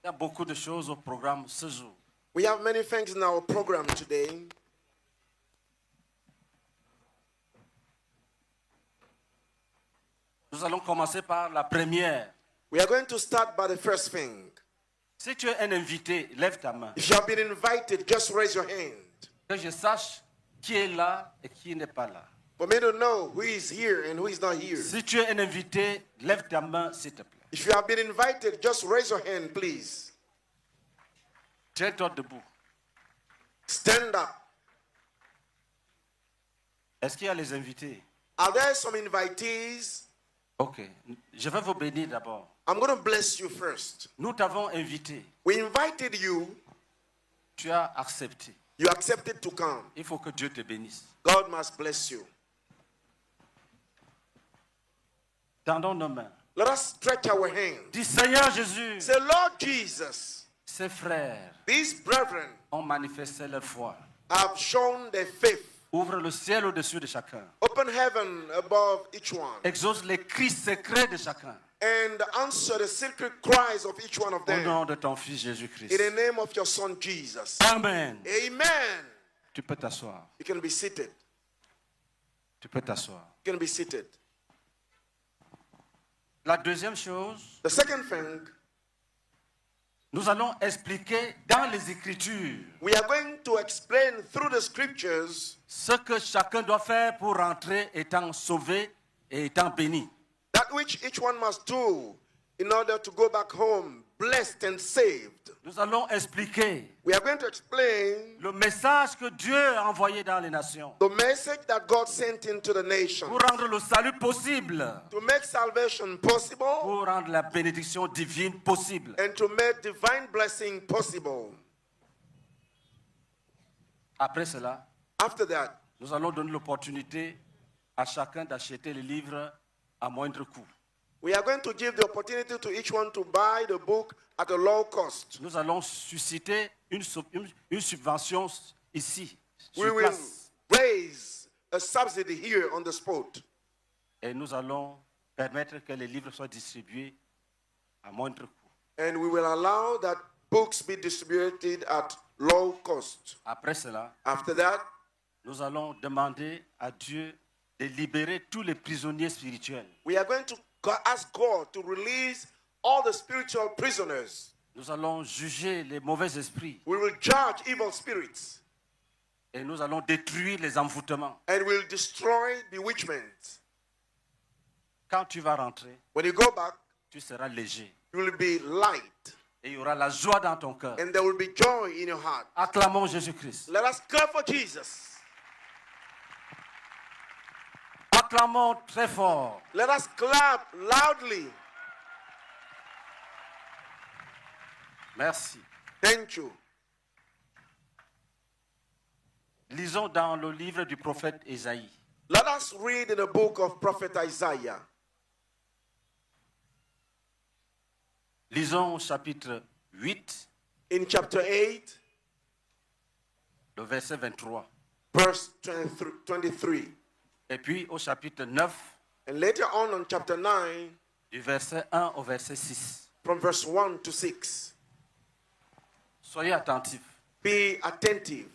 Il y a beaucoup de choses au programme ce jour. We have many things in our program today. Nous allons commencer par la première. We are going to start by the first thing. Si tu es un invité, lève ta main. If you have been invited, just raise your hand. Que je sache qui est là et qui n'est pas là. For me to know who is here and who is not here. Si tu es un invité, lève ta main, s'il te plaît. If you have been invited, just raise your hand, please. Tiens-toi debout. Stand up. Est-ce qu'il y a les invités? Are there some invitees? Ok. Je vais vous bénir d'abord. I'm going to bless you first. Nous t'avons invité. We invited you. Tu as accepté. You accepted to come. Il faut que Dieu te bénisse. God must bless you. Tendons nos mains. Let us stretch our hands. Dis Seigneur Jésus, Say, Lord Jesus, ces frères these brethren ont manifesté leur foi. have shown their faith. Ouvre le ciel au-dessus de chacun. Open heaven above each one. Exauce les cris secrets de chacun. And answer the secret cries of each one of Au them. nom de ton Fils Jésus-Christ. In the name of your son Jesus. Amen. Amen. Tu peux t'asseoir. You can be seated. Tu peux t'asseoir. You can be seated. La deuxième chose, The second thing, nous allons expliquer dans les Écritures we are going to explain through the scriptures ce que chacun doit faire pour rentrer étant sauvé et étant béni. that which each one must do in order to go back home blessed and saved. Nous allons expliquer We are going to explain le message que Dieu a envoyé dans les nations the message that God sent into the nation pour rendre le salut possible, to make salvation possible pour rendre la bénédiction divine possible. and to make divine blessing possible. Après cela, After that, nous allons donner l'opportunité à chacun d'acheter le livre à moindre coût. we are going to give the opportunity to each one to buy the book at a low cost. Nous allons susciter une subvention ici, We sur will place. raise a subsidy here on the spot. Et nous allons permettre que les livres soient distribués à moindre coût. And we will allow that books be distributed at low cost. Après cela, After that, nous allons demander à Dieu de libérer tous les prisonniers spirituels. we are going to ask God to release all the spiritual prisoners. Nous allons juger les mauvais esprits We will judge evil spirits et nous allons détruire les envoûtements. and will destroy bewitchment. Quand tu vas rentrer, When you go back, tu seras léger you will be light et il y aura la joie dans ton cœur. and there will be joy in your heart. Acclamons Jésus-Christ. Let us clap for Jesus. Acclamons très fort. Let us clap loudly. Merci. Thank you. Lisons dans le livre du prophète Ésaïe. Let us read in the book of Prophet Isaiah. Lisons au chapitre 8, In chapter 8, le verset 23. verse 23. Et puis au chapitre 9, And later on chapter 9, du verset 1 au verset 6. from verse 1 to 6. Soyez attentifs. Be attentive.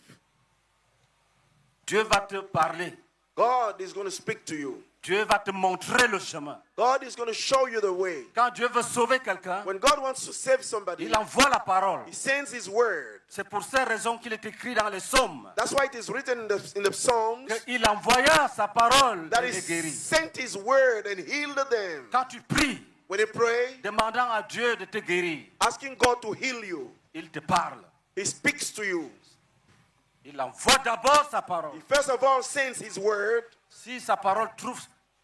Dieu va te parler. God is going to speak to you. Dieu va te montrer le chemin. God is going to show you the way. Quand Dieu veut sauver quelqu'un, When God wants to save somebody, il envoie la parole. He sends His word. C'est pour ces raisons qu'il est écrit dans les psaumes That's why it is written in the Psalms qu'il envoya sa parole that et He les guérit. sent His word and healed them. Quand tu pries, When you pray, demandant à Dieu de te guérir, asking God to heal you, il te parle. He speaks to you. Il envoie d'abord sa parole. He first of all sends His word. Si sa parole trouve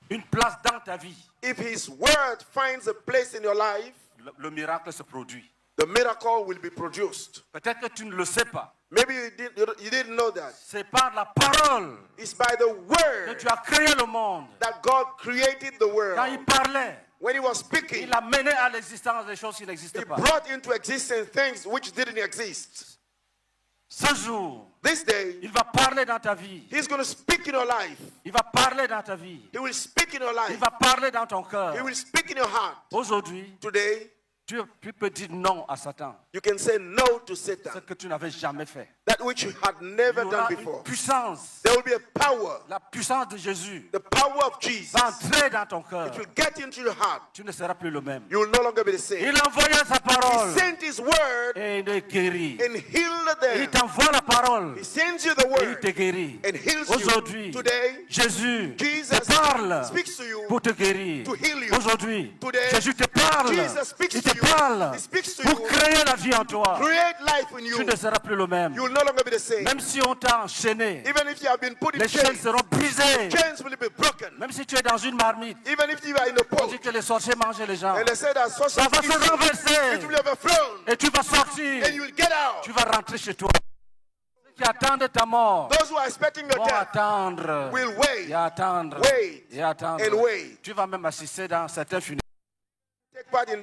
une place dans ta vie, If His word finds a place in your life, le miracle se produit. the miracle will be produced. Peut-être que tu ne le sais pas. Maybe you didn't know that. C'est par la parole It's by the que word tu as créé le monde. that God created the Quand il world. parlait, When He was speaking, il a mené à l'existence des choses qui He n'existaient pas. brought into existence things which didn't exist. Ce jour, This day, il va parler dans ta vie. He's going to speak in your life. Il va parler dans ta vie. He will speak in your Il life. va parler dans ton cœur. He will speak in your heart. Aujourd'hui, Today, Tu peux dire non à Satan. You can say no to Ce Satan. que tu n'avais jamais fait. That which you had Il never y aura done une before. puissance. There will be a power. La puissance de Jésus The power of Jesus. va entrer dans ton cœur. It will get into your heart. Tu ne seras plus le même. You will no longer be the same. Il envoya sa parole He sent his word et il te guérit. and healed Il them. t'envoie la parole He sends you the et il word te guérit. and heals you. Aujourd'hui, Today, Jésus Jesus te parle speaks to you pour te guérir. to heal you. Aujourd'hui, Today, Jésus te parle. Jesus speaks Il to te you. parle He speaks to pour you. créer la vie en toi. Create life in you. Tu ne seras plus le même. You will no longer be the same. Même si on t'a enchaîné, Even if you have been put in les chaînes chains, seront brisées. chains will be broken. Même si tu es dans une marmite, Even if you are in a on pot, dit que les sorciers mangent les gens. and they say that Ça sorcerers va se it will renverser be overthrown, et tu vas sortir. and you will get out. Tu vas rentrer chez toi. Ceux qui attendent ta mort Those who are expecting your vont death attendre. will wait, Et attendre. wait, Et attendre. and wait. Tu vas même assister dans certains funérailles. Take part in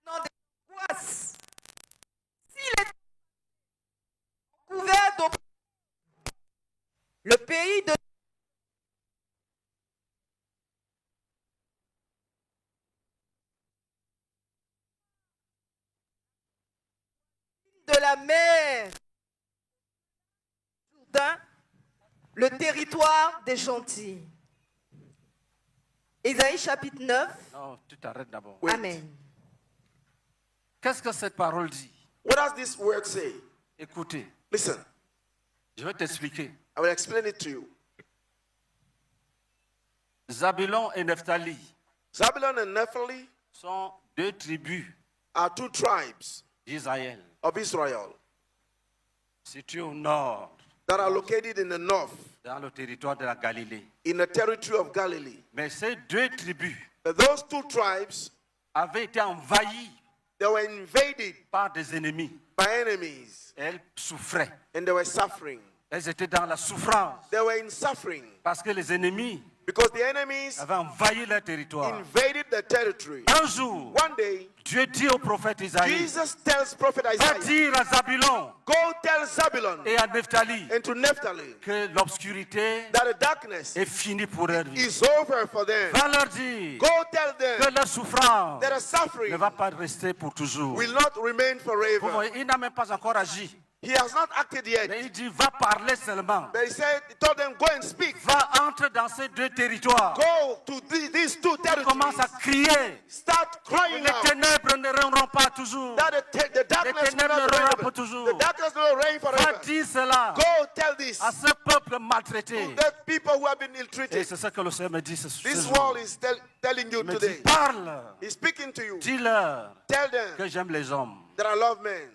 Dans des angoisses. S'il est couvert d'eau, le pays de la mer, Jourdain, le territoire des gentils. Ésaïe chapitre 9. Non, tu t'arrêtes d'abord. Wait. Amen. Qu'est-ce que cette parole dit? What does this word say? Écoutez, Listen, je vais t'expliquer. I will explain it to you. Zabulon et Nephtali Zabulon and Naphtali sont deux tribus are two tribes d'Israël, of Israel situées au nord, that are located in the north, dans le territoire de la Galilée. in the territory of Galilee. Mais ces deux tribus But those two tribes, avaient été envahies they were invaded par des ennemis. by enemies Elles souffraient. and they were suffering. Elles étaient dans la souffrance They were in suffering parce que les ennemis because the enemies avaient envahi leur territoire. invaded the territory. Un jour, One day, Dieu dit au prophète Isaïe, Jesus tells Prophet va Isaiah, dire à Zabulon go tell Zabulon et à Nephtali and to Naphtali que l'obscurité that the darkness est finie pour leur vie. is over for them. Va leur dire Go tell que them leur souffrance that the suffering ne va pas rester pour toujours. will not remain Vous forever. voyez, il n'a même pas encore agi. He has not acted yet. Mais il dit, va parler seulement. But he told them, go and speak. Va entrer dans ces deux territoires. Go to these two Il commence à territories. crier. Start crying Les out. ténèbres ne régneront pas toujours. That the darkness will ténèbres not ne reign. reigneront pas toujours. The darkness will not reign Va forever. dire cela Go tell this à ce peuple maltraité. to the people who have been Et ill-treated. c'est ce que le Seigneur me dit ce This jour. world is telling you Il me dit, today. parle. He's speaking to you. Dis-leur Tell them que j'aime les hommes. that I love men.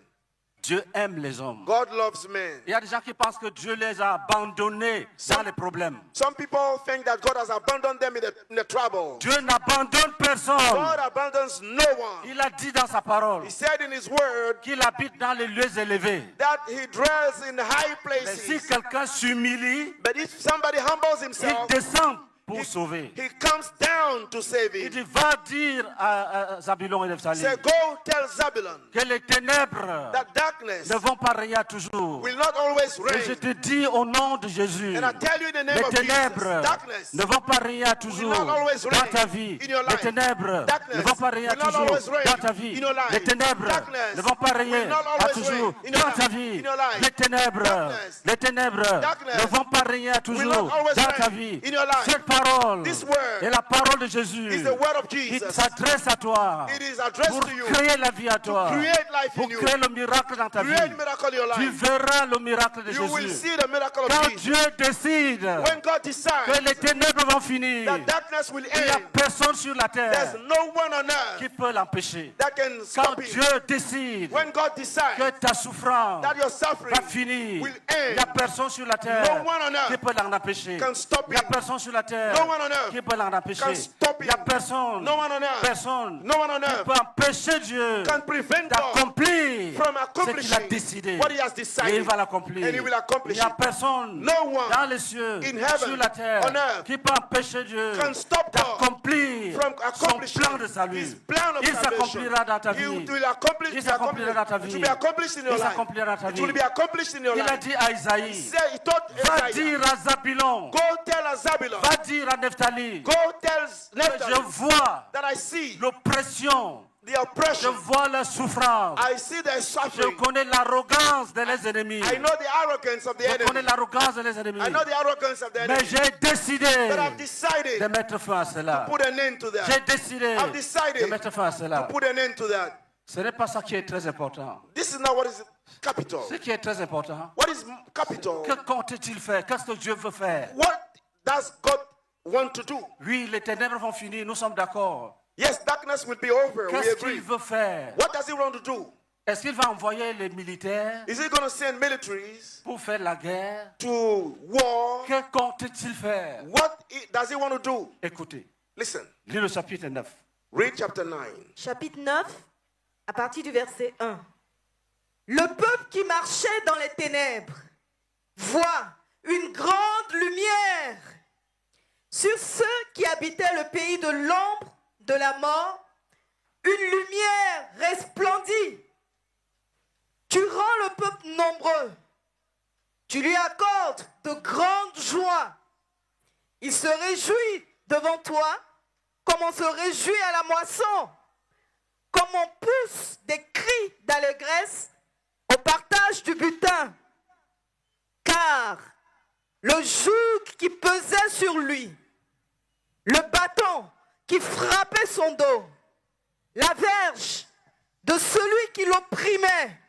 Dieu aime les hommes. God loves men. Il y a des gens qui pensent que Dieu les a abandonnés dans les problèmes. Some people think that God has abandoned them in the trouble. Dieu n'abandonne personne. God abandons no one. Il a dit dans sa parole He said in his word qu'il habite dans les lieux élevés. that he dwells in high Mais si places. quelqu'un s'humilie, But if somebody humbles il himself, descend pour sauver. he comes down to save Il him. dit, va dire à Zabulon et Nephtali Say, go tell Zabulon que les ténèbres that darkness ne vont pas régner toujours. will not always Et je reign. te dis au nom de Jésus, And I tell you in the name les of Jesus, ténèbres darkness ne vont pas régner toujours will not always dans reign ta vie. in your Les life. ténèbres Darkness ne vont pas régner will not toujours always reign dans ta vie. in your life. Les ténèbres Darkness ne vont pas régner will not always toujours reign in your dans ta life. vie. In your life. Les ténèbres, Darkness ne vont pas régner will toujours not always dans ta reign vie. in your life. Cette parole This word est la parole de Jésus is the word of qui Jesus. s'adresse à toi It is addressed pour to you. créer la vie à toi, Create life pour in you. créer le miracle dans ta vie. Create miracle in your Tu life. verras le miracle de You will Jésus. see the miracle of Quand Jesus. Dieu décide When God que decides les ténèbres vont finir, that darkness will il n'y a end, personne sur la there's terre no one on qui earth peut l'empêcher. that can Quand stop it. Dieu décide When God que decides ta souffrance that your suffering va finir, will il n'y a end, personne sur la terre no one on qui earth peut l'en empêcher. can stop Il n'y a it. personne sur la terre terre No one on earth qui peut l'en empêcher. can stop Il n'y a him. personne, No one on earth. personne No one on qui earth peut empêcher Dieu can prevent God d'accomplir from ce qu'il a accomplishing décidé. what he has Et il decided. va l'accomplir. And he will accomplish Il n'y a it. personne No one dans les cieux, in heaven, sur la terre, on earth, qui peut empêcher Dieu can stop God d'accomplir from son accomplishing plan de his salut. plan of Il salvation. s'accomplira dans ta He vie. will accomplish, Il s'accomplira dans ta it vie. will be accomplished in your Il life. s'accomplira dans ta It will vie. be accomplished in your Il a life. dit à Isaïe, He told va Isaiah, dire à Zabulon, go tell Zabulon, va dire à Nephtali, go tell que Naphtali je vois that I see l'oppression, the je oppression. vois la souffrance, I see the je suffering. connais l'arrogance de les ennemis. I know the arrogance of the Je connais enemy. l'arrogance de les ennemis. I know the arrogance of the Mais enemy. j'ai décidé But I've decided de mettre fin à cela. to put an end to J'ai that. décidé I've decided de mettre fin à To cela. put an end to that. Ce n'est pas ça qui est très important. This is not what is capital. Ce qui est très important, What is capital? que compte-t-il faire? Qu'est-ce que Dieu veut faire? What does God want to do? Oui, les ténèbres vont finir, nous sommes d'accord. Yes, darkness will be over. We Qu'est-ce qu'il agree. veut faire? What does he want to do? Est-ce qu'il va envoyer les militaires Is he going to send militaries pour faire la guerre? to war? Que compte-t-il faire? Does he want to do? Écoutez, Listen, lis le chapitre 9. read chapter 9. Chapitre 9, à partir du verset 1. Le peuple qui marchait dans les ténèbres voit une grande lumière. Sur ceux qui habitaient le pays de l'ombre de la mort, une lumière resplendit. Tu rends le peuple nombreux. Tu lui accordes de grandes joies. Il se réjouit devant toi comme on se réjouit à la moisson, comme on pousse des cris d'allégresse au partage du butin. Car le joug qui pesait sur lui, le bâton qui frappait son dos, la verge de celui qui l'opprimait,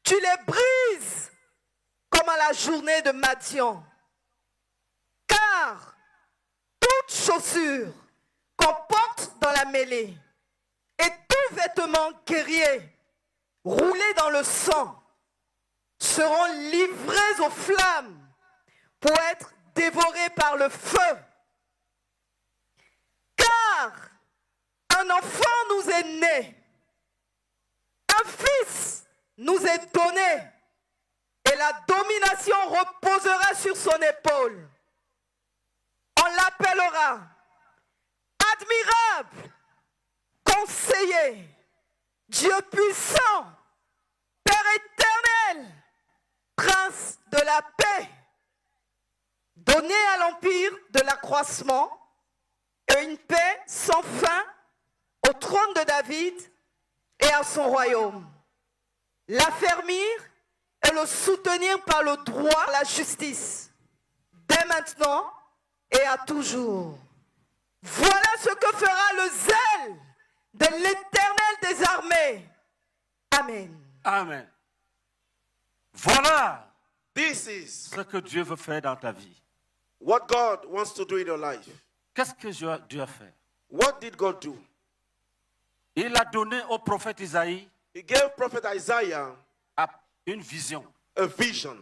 tu les brises comme à la journée de Madian. Car toute chaussure qu'on porte dans la mêlée et tout vêtement guerrier roulé dans le sang seront livrés aux flammes pour être dévorés par le feu. Car un enfant nous est né, un fils nous est donné, et la domination reposera sur son épaule. On l'appellera admirable, conseiller, Dieu puissant, Père éternel, Prince de la paix. Donné à l'empire de l'accroissement et une paix sans fin au trône de David et à son royaume. L'affermir et le soutenir par le droit, la justice, dès maintenant et à toujours. Voilà ce que fera le zèle de l'Éternel des armées. Amen. Amen. Voilà This is ce que Dieu veut faire dans ta vie. what God wants to do in your life. Qu'est-ce que Dieu a fait? What did God do? Il a donné au prophète Isaïe He gave prophet Isaiah une vision. a vision.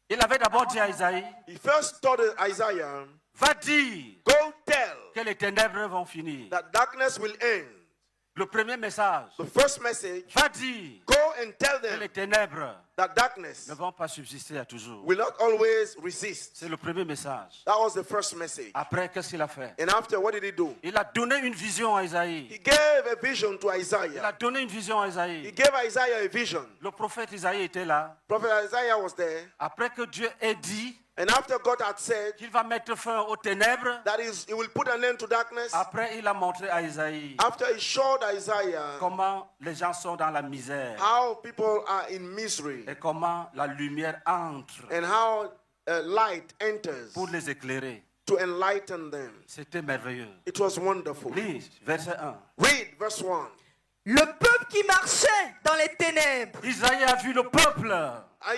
Il avait d'abord dit à Isaïe, He first told Isaiah, va dire go tell que les ténèbres vont finir. that darkness will end. Le premier message, The first message, va dire go and tell que les them ténèbres that darkness ne vont pas subsister à toujours. will not always resist. C'est le premier message. That was the first message. Après, qu'est-ce qu'il a fait? And after, what did he do? Il a donné une vision à Isaïe. He gave a vision to Il a Isaiah. donné une vision à He Isaïe. gave Isaiah a vision. Le prophète Isaïe était là. Prophet Isaiah was there. Après que Dieu ait dit And after God had said qu'il va mettre fin aux ténèbres, that he will put an end to darkness, après il a montré à Isaïe after he showed Isaiah comment les gens sont dans la misère how people are in misery et comment la lumière entre and how light enters pour les éclairer. to enlighten them. C'était merveilleux. It was wonderful. Lis, verset 1. Read verse 1. Le peuple qui marchait dans les ténèbres Isaïe a vu le peuple,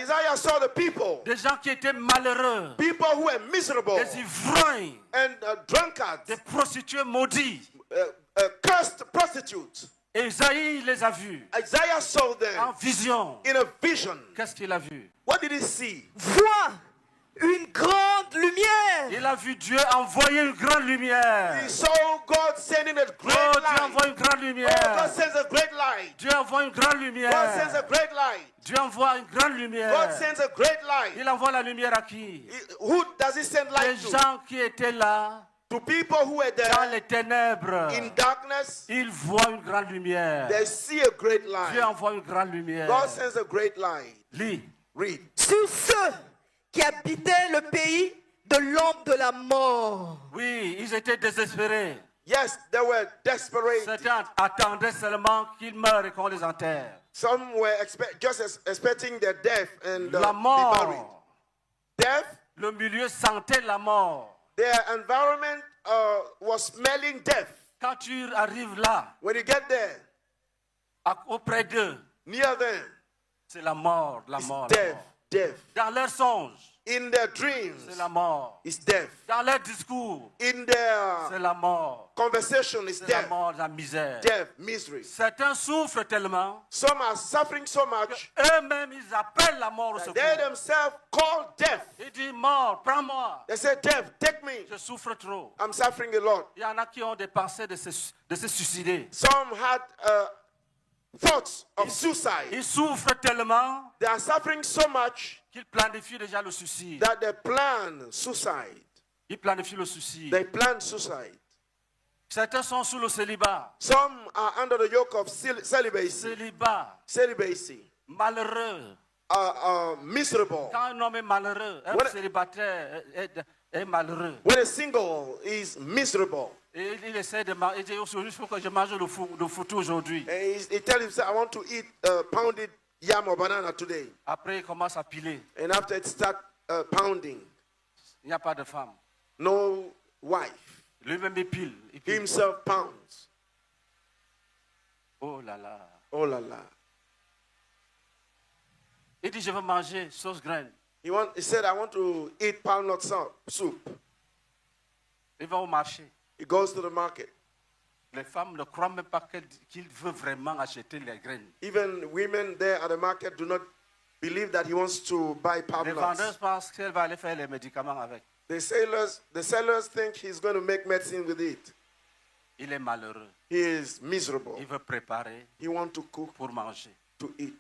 Isaiah saw the people, des gens qui étaient malheureux, people who were miserable des ivrognes, and drunkards, des prostituées maudites. cursed prostitutes. Et Isaïe les a vus Isaiah saw en them vision. in a vision. Qu'est-ce qu'il a vu? What did he see? voient une grande lumière. Il a vu Dieu envoyer une grande lumière. He saw God sending a Oh, great Dieu light. envoie une grande Oh, lumière. God sends a great light. Dieu envoie une grande God sends a lumière. great light. Dieu envoie une grande God lumière. sends a great light. Il envoie la lumière à qui? Who does he send Les light to? gens qui étaient là, To people who are dans there les ténèbres. in darkness, Ils voient une grande lumière. they see a great Dieu light. envoie une grande lumière. God sends a great light. Lis. Read. Sur ceux qui habitaient le pays de l'ombre de la mort. Oui, ils étaient désespérés. Yes, they were desperate. Certains attendaient seulement qu'ils meurent et qu'on les enterre. Some were expecting their death and La be buried. mort. Death, Le milieu sentait la mort. their environment was smelling death. Quand tu arrives là, When you get there, auprès d'eux, near them, c'est la mort, la it's mort, la death, mort. death. Dans leurs songes, In their dreams, c'est la mort. it's death. Dans leurs discours, In their c'est la mort. conversation, it's C'est la death. mort, la misère. Death, misery. Certains souffrent tellement, Some are suffering so much eux-mêmes, ils appellent la mort au that secours. they themselves call death. Ils disent, mort, prends-moi. They say, death, take me. Je souffre trop. I'm suffering a lot. Il y en a qui ont des pensées de se suicider. Some had thoughts of suicide. Ils souffrent tellement They are suffering so much qu'ils planifient déjà le suicide. that they plan suicide. Ils planifient le suicide. They plan suicide. Certains sont sous le célibat. Some are under the yoke of celibacy. Célibat, Celibacy. malheureux. Miserable. Quand un homme est malheureux, un What- célibataire est malheureux. When a single is miserable, Et il essaie de manger. Il dit aujourd'hui, il faut que je mange le foutu aujourd'hui. and he tells himself, I want to eat pounded yam or banana today. Après, il commence à piler. And after it start pounding, Il n'y a pas de femme. no wife. Lui-même, il pile. Il He pile. himself pounds. Oh là là. Oh la la. Il dit, je veux manger sauce graine. He said, I want to eat pound nut soup. Il va au marché. He goes to the market. Les femmes ne croient même pas qu'il veut vraiment acheter les graines. Even women there at the market do not believe that he wants to buy palm Les nuts. vendeuses pensent qu'elle va aller faire les médicaments avec. The sellers think he's going to make medicine with it. Il est malheureux. He is miserable. Il veut préparer He wants to cook pour manger. to eat.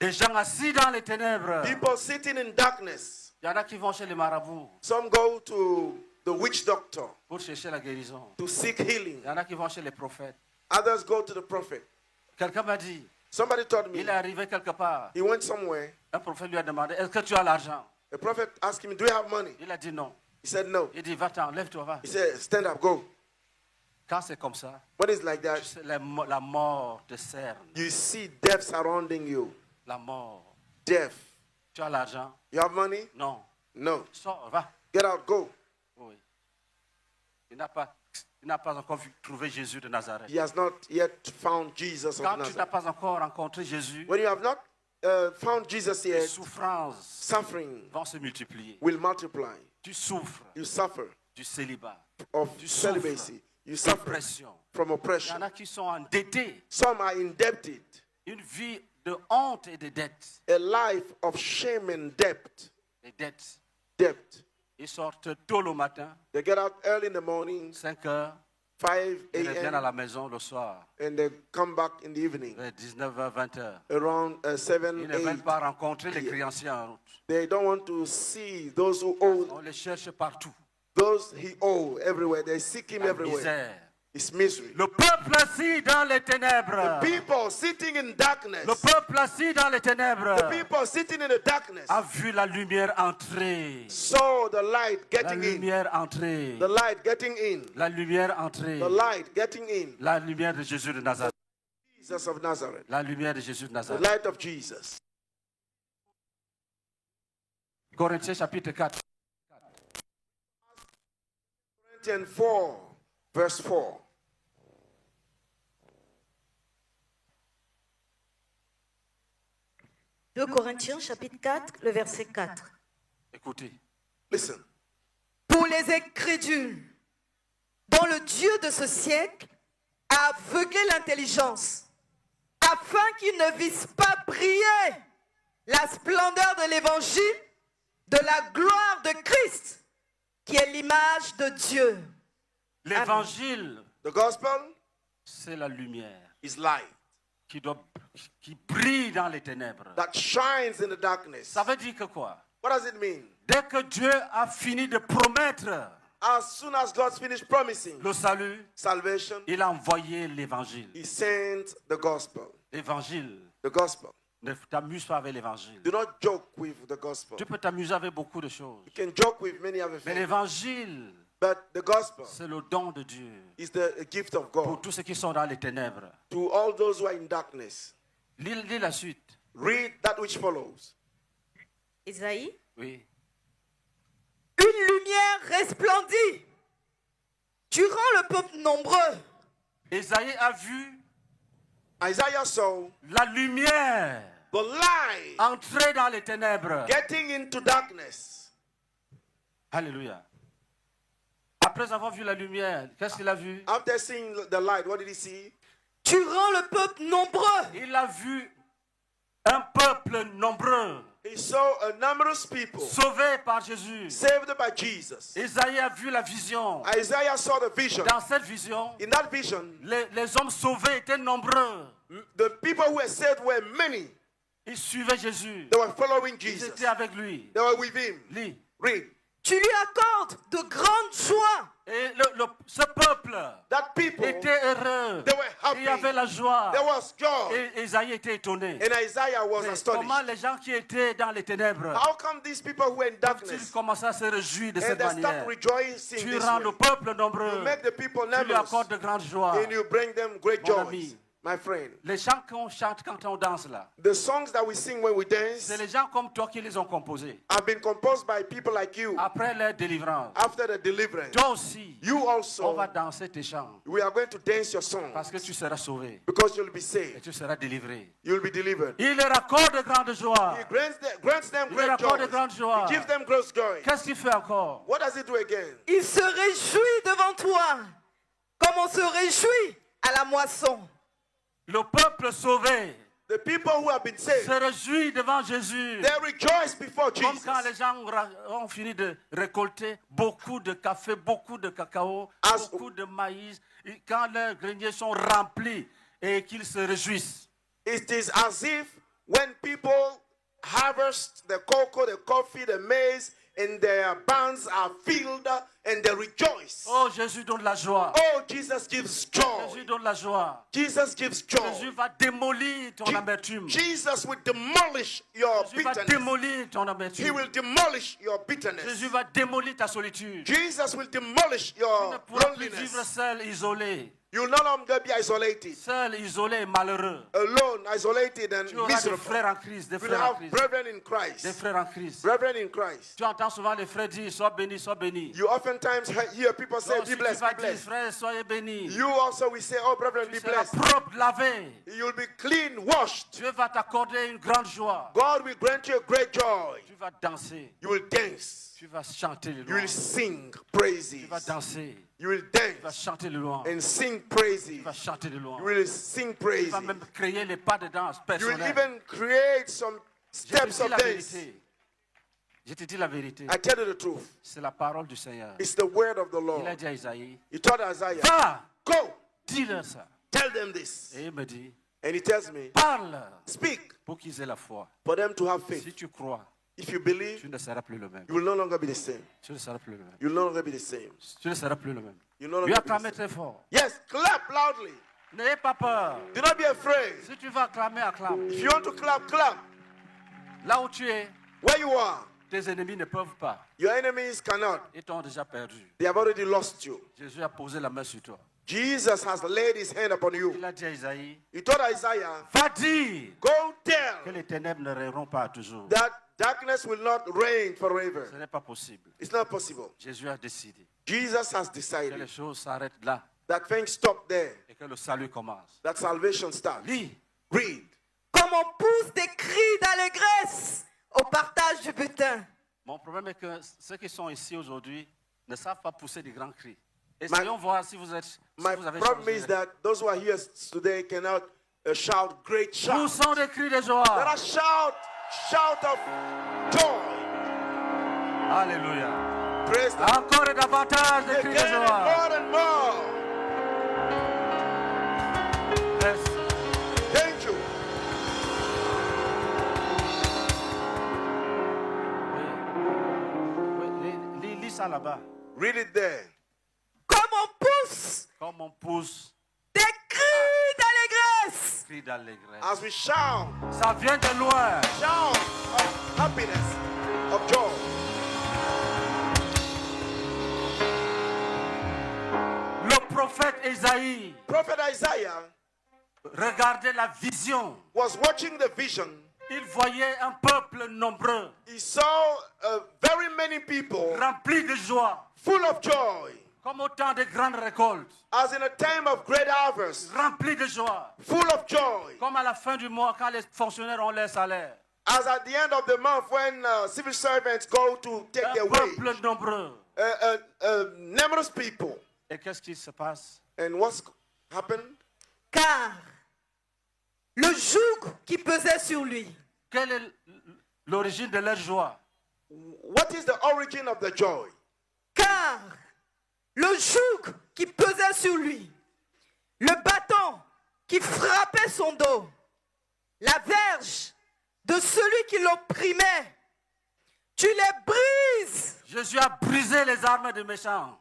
Des gens assis dans les ténèbres. People sitting in darkness. Il y en a qui vont chez les marabouts Some go to the witch doctor pour chercher la guérison. to seek healing. Il y en a qui vont chez les prophètes. Others go to the prophet. Quelqu'un m'a dit, Somebody told me il est arrivé quelque part. he went somewhere. Un prophète lui a demandé, est-ce que tu as l'argent? The prophet asked him, do you have money? Il a dit non. He said, no. Il dit, va-t'en, lève-toi, va. He said, stand up, go. Quand c'est comme ça, When it's like that, tu sais, la mort te cerne. you see death surrounding you. La mort. Death. Tu as l'argent? You have money? Non. No. Sors, va. Get out, go. Oui. Il n'a pas encore trouvé Jésus de Nazareth. He has not yet found Jesus of Quand tu n'as Nazareth. pas encore rencontré Jésus, When you have not found Jesus les yet, souffrances suffering vont se multiplier. will multiply. Tu souffres You suffer du célibat, of Tu souffres celibacy. You suffer d'oppression. from Il y oppression. en a qui sont endettés. Some are indebted. Une vie de honte et de dette. A life of shame and debt. Les dettes. Debt. Ils sortent tôt le matin, They get out early in the morning, 5 heures, 5 ils reviennent à a.m., la maison le soir, and they come back in the evening vers 19h, 20h. around 7, Ils ne veulent 8. pas rencontrer les créanciers en route. They don't want to see those who owe, On les cherche partout. those he owe everywhere. They seek him La everywhere. misère. It's misery. Le peuple assis dans les ténèbres. People sitting in darkness. Le peuple assis dans les ténèbres The people sitting in the darkness a vu la lumière entrer. saw the light La getting in. lumière entrer. The light getting in. La lumière entrer. The light getting in. La lumière de Jésus de Nazareth. Jesus of Nazareth. La lumière de Jésus de The Nazareth. light of Jesus. Corinthiens chapitre 4. Corinthians 4, verse 4. 2 Corinthiens chapitre 4, le verset 4. Écoutez. Listen. Pour les incrédules, dont le Dieu de ce siècle a aveuglé l'intelligence, afin qu'ils ne vissent pas briller la splendeur de l'évangile de la gloire de Christ, qui est l'image de Dieu. L'évangile, The gospel c'est la lumière is light qui brille dans les ténèbres. that shines in the darkness. Ça veut dire que quoi? What does it mean? Dès que Dieu a fini de promettre As soon as God's finished promising le salut, salvation, il a envoyé l'évangile. He sent the gospel. L'évangile. The gospel. Ne t'amuse pas avec l'évangile. Do not joke with the gospel. Tu peux t'amuser avec beaucoup de choses. You can joke with many other Mais things. l'évangile, But the gospel c'est le don de Dieu is the gift of pour God tous ceux qui sont dans les ténèbres. to all those who are in darkness. Lis la suite. Read that which follows. Isaïe. Oui. Une lumière resplendit durant le peuple nombreux. Ésaïe a vu Isaiah saw la lumière the light entrer dans les ténèbres. getting into darkness. Alléluia. Après avoir vu la lumière, qu'est-ce qu'il a vu? After seeing the light, what did he see? Durant le peuple nombreux. Il a vu un peuple nombreux He saw a numerous people sauvé par Jésus. saved by Jesus. Ésaïe a vu la vision. Isaiah saw the vision. Dans cette vision, In that vision, les hommes sauvés étaient nombreux. the people who were saved were many. Ils suivaient Jésus. They were following Ils Jesus. étaient avec lui. They were with him. Lis. Read. Tu lui accordes de grandes joies. Et ce peuple That people, était heureux. they were happy. Il y avait la joie. There was joy. Et Ésaïe était étonné. And Isaiah was Mais astonished. comment les gens qui étaient dans les ténèbres How come these people who were in peuvent-ils darkness commencer à se réjouir de and cette they manière? start rejoicing Tu this rends way? le peuple nombreux. You make the people Tu lui numerous accordes de grandes joies. and you bring them great Mon joy. ami. My friend, Les chants qu'on chante quand on danse là, the songs that we sing when we dance c'est les gens comme toi qui les ont composés. have been composed by people like you Après leur délivrance, after the deliverance. toi aussi, You on also, va danser tes chants we are going to dance your song parce que tu seras sauvé because you'll be et saved. tu seras délivré. You'll be delivered. Il leur accorde de grandes joies. He grants them Il great leur accorde de joy. grandes joies. He gives them great joy. Qu'est-ce qu'il fait encore? What does he do again? Il se réjouit devant toi, comme on se réjouit à la moisson. Le peuple sauvé The people who have been saved, se réjouit devant Jésus. they rejoice before Comme Jesus. quand les gens ont fini de récolter beaucoup de café, beaucoup de cacao, As- beaucoup de maïs, et quand leurs greniers sont remplis et qu'ils se réjouissent. It is as if when people harvest the cocoa, the coffee, the maize, and their barns are filled and they rejoice. Oh, Jésus donne la joie. Oh, Jesus gives joy. Jésus donne la joie. Jesus gives joy. Jésus va démolir ton amertume. Jesus will demolish your Jésus va bitterness. démolir ton He amertume. will demolish your bitterness. Jésus va démolir ta solitude. Tu Jesus will demolish ne your pourras plus vivre loneliness. seul, isolé. You will no longer be isolated, Seul, isolé et malheureux. alone, isolated, and Tu auras des miserable. frères en Christ, des You will frères en have Christ, brethren in des Christ. frères en Christ. Brethren in Christ. Tu entends souvent les frères dire, sois béni, sois béni. You oftentimes hear people say, Donc, be si tu blessed, vas be dire, blessed. frère, soyez bénis. You also will say, oh, brethren, Tu be seras blessed. propre, lavé. You'll be clean, washed. Dieu va t'accorder une grande joie. God will grant you a great joy. Tu vas danser. You will dance. Tu vas chanter le You will louange. sing Tu praises. vas danser. You will Tu vas dance chanter le louange. and sing Tu praises. vas chanter le You louange. will sing Tu praises. vas même créer les pas de danse You will personnels. even create some Je te steps dis of la dance. vérité. Je te dis la vérité. I tell you the truth. C'est la parole du Seigneur. It's the word of the Il a Lord. dit à Isaïe, He told Isaiah, va, go, dis-leur ça. tell them this. Et il me dit, And he tells me, parle speak pour qu'ils aient la foi. for them to have faith. Si tu crois, If you believe, tu ne seras plus le même. you will no longer be the same. Tu ne seras plus le même. You will no longer be the same. Tu ne seras plus le même. You will no Lui longer be the acclamer same. très fort. Yes, clap loudly. N'ayez pas peur. Do not be afraid. Si tu vas acclamer, acclame. If you want to clap, clap. Là où tu es, Where you are, tes ennemis ne peuvent pas. your enemies cannot. Ils t'ont déjà perdu. They have already lost you. Jésus a posé la main sur toi. Jesus has laid his hand upon you. Il a dit à Isaïe, He told Isaiah, va dire go que tell les ténèbres ne règneront pas toujours. that darkness will not reign forever. Ce n'est pas possible. It's not possible. Jésus a décidé Jesus has que les decided choses s'arrêtent là that things stop there, et que le salut commence. that salvation starts. Lis. Read. Comme on pousse des cris d'allégresse au partage du butin. Mon problème est que ceux qui sont ici aujourd'hui ne savent pas pousser des grands cris. Essayons voir si vous êtes. Si My vous avez problem changé. is that those who are here today cannot shout great shouts. Poussons des cris de joie. Let us shout of joy. Alléluia. Praise the Lord. Encore et davantage de cris de Again, joie. more and more. Yes. Thank you. Oui, lis ça là-bas. Read it there. Comme on pousse Comme on pousse, des cris d'allégresse. cri d'allégresse. As we shout, Ça vient de loin. shout of happiness, of joy. Le prophète Isaïe Prophet Isaiah regardait la vision. was watching the vision. Il voyait un peuple nombreux, He saw very many people rempli de joie, full of joy, comme au temps de grandes récoltes, as in a time of great harvest, rempli de joie, full of joy, comme à la fin du mois quand les fonctionnaires ont leur salaire. as at the end of the month when civil servants go to take Un their wage. peuple nombreux. Numerous people. Et qu'est-ce qui se passe? And what's happened? Car le joug qui pesait sur lui, Quelle est l'origine de leur joie? What is the origin of the joy? car le joug qui pesait sur lui, le bâton qui frappait son dos, la verge de celui qui l'opprimait, tu les brises. Jésus a brisé les armes des méchants.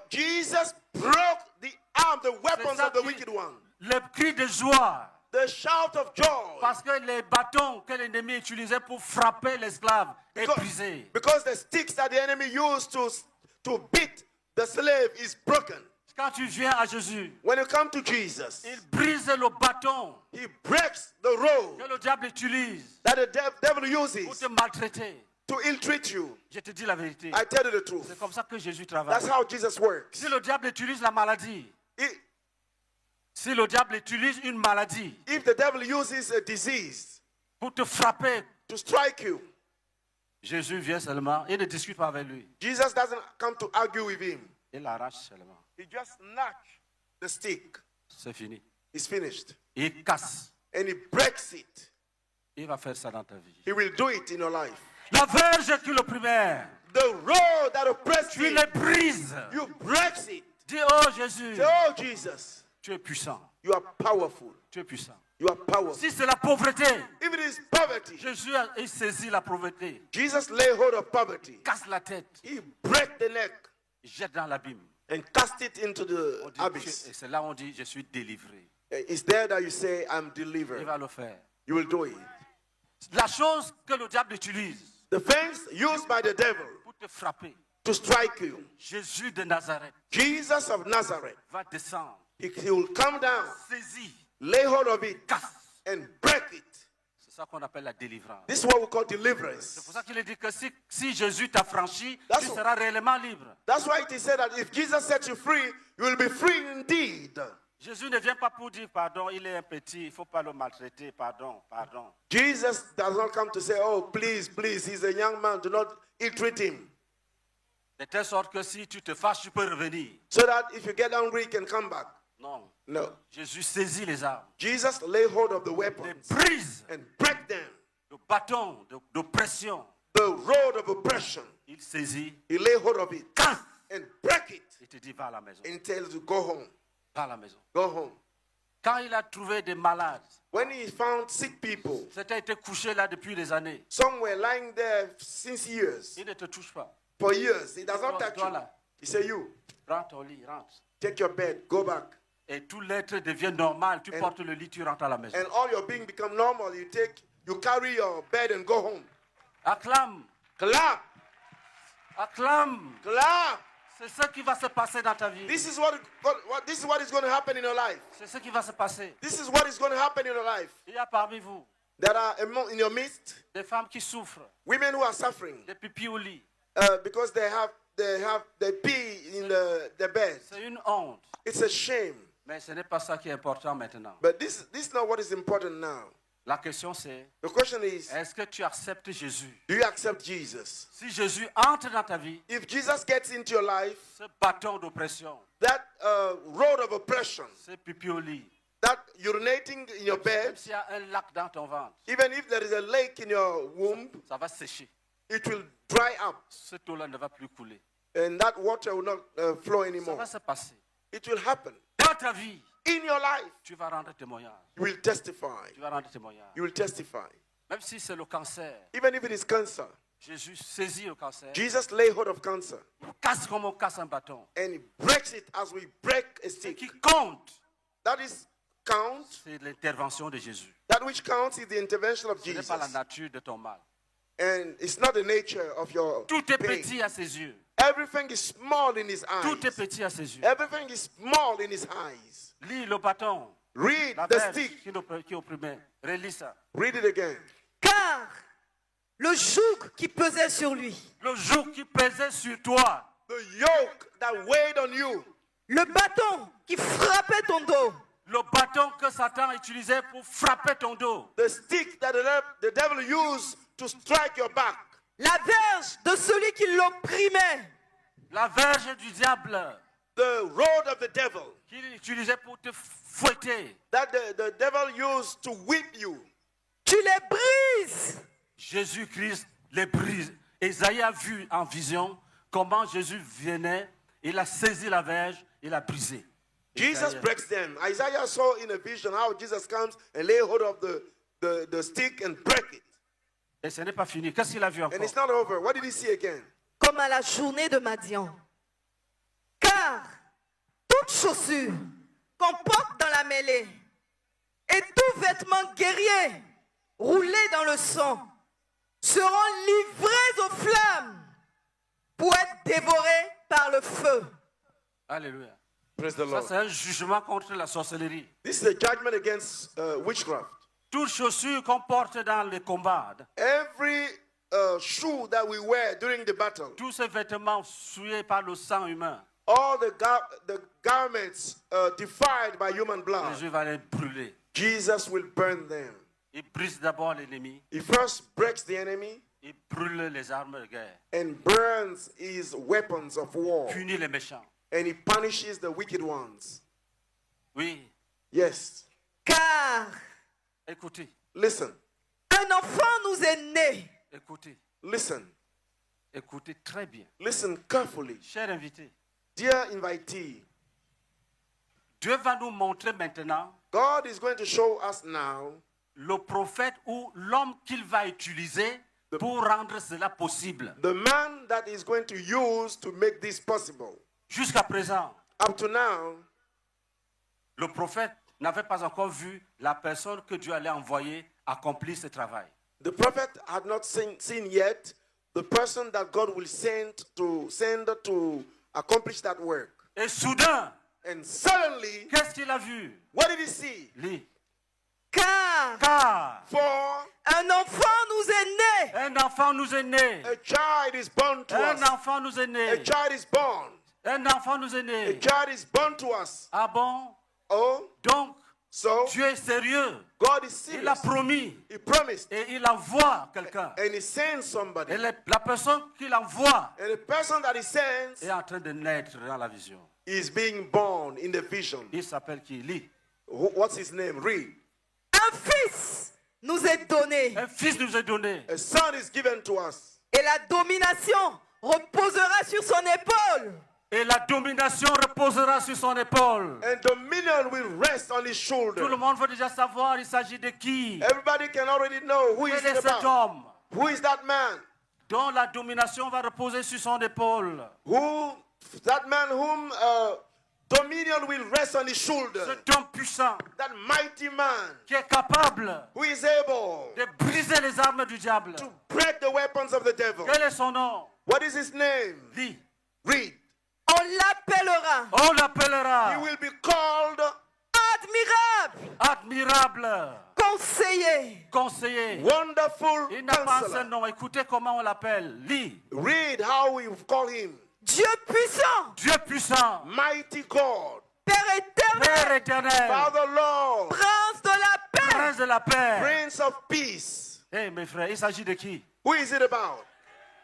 Jesus broke the arm, the C'est weapons ça of the qui- wicked one. Le cri de joie. The shout of joy. Parce que les bâtons que l'ennemi utilisait pour frapper l'esclave est Because, brisé. because the sticks that the enemy used to beat the slave is broken. Quand tu viens à Jésus, When you come to Jesus, il brise le bâton he breaks the road que le diable utilise that the devil pour uses te maltraiter. to ill-treat you. Je te dis la vérité. I tell you the truth. C'est comme ça que Jésus That's travaille. how Jesus works. Si le diable utilise la maladie, si le diable utilise une maladie If the devil uses a disease pour te frapper, to strike you, Jésus vient seulement et ne discute pas avec lui. Jesus doesn't come to argue with him. Il l'arrache seulement. He just snatch the stick. C'est fini. It's finished. Il casse. And he breaks it. Il va faire ça dans ta vie. He will do it in your life. La verge qui l'opprimait, The road that oppressed tu you, les brises. you break it. Dis, oh Jésus, Say, oh Jesus, tu es puissant. you are powerful. Tu es puissant. You are powerful. Si c'est la pauvreté, If it is poverty, Jésus a saisi la pauvreté, Jesus lay hold of poverty. casse la tête, He break the neck jette dans l'abîme. and cast it into the On dit, abyss. et c'est là où on dit, je suis délivré. It's there that you say, I'm Il delivered. va le faire. You will do it. La chose que le diable utilise The things used by the devil pour te frapper, to strike you, Jésus de Nazareth Jesus of Nazareth, va descendre, he will come down, saisir, lay hold of it, casse. and break it. C'est ça qu'on appelle la délivrance. This is what we call C'est deliverance. pour ça qu'il dit que si Jésus t'a franchi, That's tu all. seras réellement libre. That's why it is said that if Jesus sets you free, you will be free indeed. Jésus ne vient pas pour dire pardon, il est un petit, il ne faut pas le maltraiter, pardon, pardon. Jesus does not come to say, oh, please, please, he's a young man, do not ill-treat him. De telle sorte que si tu te fâches, tu peux revenir. So that if you get angry, you can come back. Non. No. Jésus saisit les armes, Jesus lay hold of the les weapons brise, and break them. le bâton d'oppression. The road of oppression, Il saisit, he lay hold of it casse. and break it Il te dit, va à la maison, and tells you, go home, va à la maison. go home. Quand il a trouvé des malades, When he found sick people, c'était été couché là depuis des années. some were lying there since years, Il ne te touche pas. for years. He does not Toi- touch toi you. là. He said, you, Prends ton lit, rentre. take your bed, go back. Et tout l'être devient normal. Tu portes le lit, tu rentres à la maison. And all your being become normal. You carry your bed and go home. Acclame, Clap, acclame. clap. C'est ce qui va se passer dans ta vie. This is what is going to happen in your life. C'est ce qui va se passer. This is what is going to happen in your life. Il y a parmi vous There are in your midst des femmes qui souffrent, women who are suffering des pipis au lit. because they pee in the bed. C'est une honte. It's a shame. Mais ce n'est pas ça qui est important maintenant. But this is not what is important now. La question c'est, The question is, est-ce que tu acceptes Jésus? do you accept Jesus? Si Jésus entre dans ta vie, If Jesus gets into your life, ce bâton d'oppression, that road of oppression, ce pipi au lit, that urinating in your même bed, s'il y a un lac dans ton ventre, even if there is a lake in your womb, ça va sécher. it will dry up. Cette eau-là ne va plus couler. And that water will not flow Ça anymore. va se passer. It will happen. Dans ta vie, In your life, tu vas rendre témoignage. you will testify. Tu vas rendre témoignage. You will testify. Même si c'est le cancer, Even if it is cancer. Jésus saisit le cancer, Jesus lay hold of cancer il casse comme on casse un bâton. and he breaks it as we break a Ce stick. qui compte, That is counts. c'est l'intervention de Jésus. That which counts is the intervention of Ce n'est Jesus. pas la nature de ton mal. And it's not the nature of your Tout est pain. petit à ses yeux. Everything is small in his Tout est eyes. petit à ses yeux. Everything is small in his eyes. Lis le bâton, Read la the verge stick. qui opprimait. Relis ça. Read it again. Car le joug qui pesait sur lui, Le joug qui pesait sur toi, The yoke that weighed on you, le bâton qui frappait ton dos, le bâton que Satan utilisait pour frapper ton dos, the stick that the devil used to strike your back, la verge de celui qui l'opprimait, la verge du diable the rod of the devil qu'il utilisait pour te fouetter. that the devil used to whip you. tu les brises. Jésus-Christ les brise. Isaïe a vu en vision comment Jésus venait, il a saisi la verge, il a brisé. Jesus Isaiah. breaks them. Isaiah saw in a vision how Jesus comes and lay hold of the stick and break it. Et ce n'est pas fini. Qu'est-ce qu'il a vu encore? And it's not over. What did he see again? Comme à la journée de Madian. Car toute chaussure qu'on porte dans la mêlée et tout vêtement guerrier roulé dans le sang seront livrés aux flammes pour être dévorés par le feu. Alléluia. Praise the Ça, Lord. c'est un jugement contre la sorcellerie. This is a judgment against witchcraft. Toutes chaussures qu'on porte dans les combats, Every shoe that we wear during the battle, tous ces vêtements souillés par le sang humain, all the garments defiled by human blood, Jésus va les brûler. Jesus will burn them. Il brise d'abord l'ennemi, He first breaks the enemy il brûle les armes de guerre, and burns his weapons of war, punit les méchants. and he punishes the wicked ones. Oui, Yes. Car écoutez, Listen. un enfant nous est né, écoutez, Listen. écoutez très bien. Listen carefully. Cher invité, Dear invitee, Dieu va nous montrer maintenant God is going to show us now le prophète ou l'homme qu'il va utiliser pour rendre cela possible. the man that is going to use to make this possible. Jusqu'à présent, Up to now, le prophète n'avait pas encore vu la personne que Dieu allait envoyer accomplir ce travail. the prophet had not seen yet the person that God will send to accomplish that work. Et soudain, And suddenly, qu'est-ce qu'il a vu? what did he see? Lis. car For un enfant nous est né, Un enfant nous est né. a child is born to Un us. enfant nous est A né. child is born. Un enfant nous est A né. child is born to us. Ah bon? Oh, Donc, so Dieu est sérieux. God is Il a serious. promis. He promised. Et il envoie quelqu'un. And he sends somebody. Et la personne qu'il envoie And the person that he sends est en train de naître dans la vision. is being born in the vision. Il s'appelle qui? Lis. What's his name? Read. un fils nous est donné Un fils nous est donné. A son is given to us. et la domination reposera sur son épaule. Et la domination reposera sur son épaule. And dominion will rest on his Tout le shoulder. monde veut déjà savoir il s'agit de qui. Everybody can already know who is Quel it est cet about. homme Who is that man? dont la domination va reposer sur son épaule? That man whom dominion will rest on his shoulder. Cet homme puissant That mighty man qui est capable who is able de briser les armes du diable. to break the weapons of the devil. Quel est son nom? What is his name? Lis. Read. On l'appellera On He l'appellera will be called admirable, admirable, conseiller, conseiller. Wonderful Il n'a pas un seul Counselor. nom. Écoutez comment on l'appelle. Lis. Read how we call him. Dieu puissant, Dieu puissant, Mighty God. Père éternel, Père éternel, Father Lord. Prince de la paix. Prince de la paix. Prince of Peace. Eh mes frères, il s'agit de qui? Who is it about?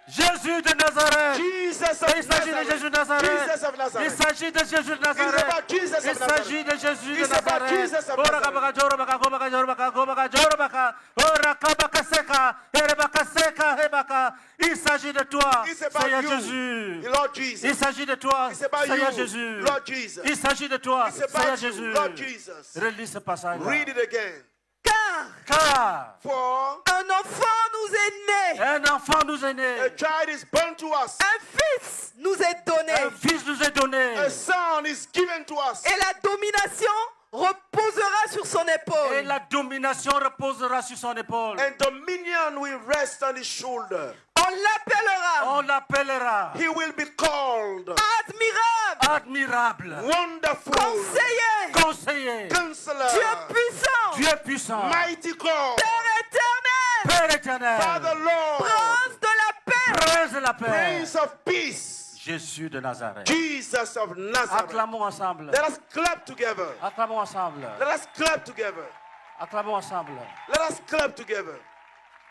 Jésus de Nazareth. Jesus of Il s'agit de Jésus de Nazareth. Nazareth. Jesus of Il Nazareth. s'agit de Jésus de It's Nazareth. about Jesus Il of Nazareth. s'agit de Jésus de It's about Nazareth. Jesus of Ora Nazareth. kabaka jorobaka gobaka jorobaka gobaka jorobaka. Ora kabaka seka, erebaka seka hebaka. Il de toi, It's about Seigneur you, Jésus. Lord Jesus. Il s'agit de toi, It's about Seigneur you, Jésus. Lord Jesus. Il s'agit de toi, It's Seigneur about you, Jésus. Lord Jesus. Relis ce passage. Read it again. Car Car For un enfant nous est né, un enfant nous est né, a child is born to us, un fils nous est donné, un fils nous est donné, a son is given to us, et la domination reposera sur son et épaule. la domination reposera sur son épaule. and dominion will rest on his shoulder. On l'appellera On l'appellera He will be called admirable, admirable, Wonderful, conseiller, conseiller, Counselor, Dieu puissant, Dieu puissant, Mighty God, Père éternel, Père éternel, Father Lord, Prince de la paix. Prince de la paix, Prince of Peace, Jésus de Nazareth. Jesus of Nazareth. Acclamons ensemble. Let us clap together. Acclamons ensemble. Let us clap together. Acclamons ensemble. Let us clap together.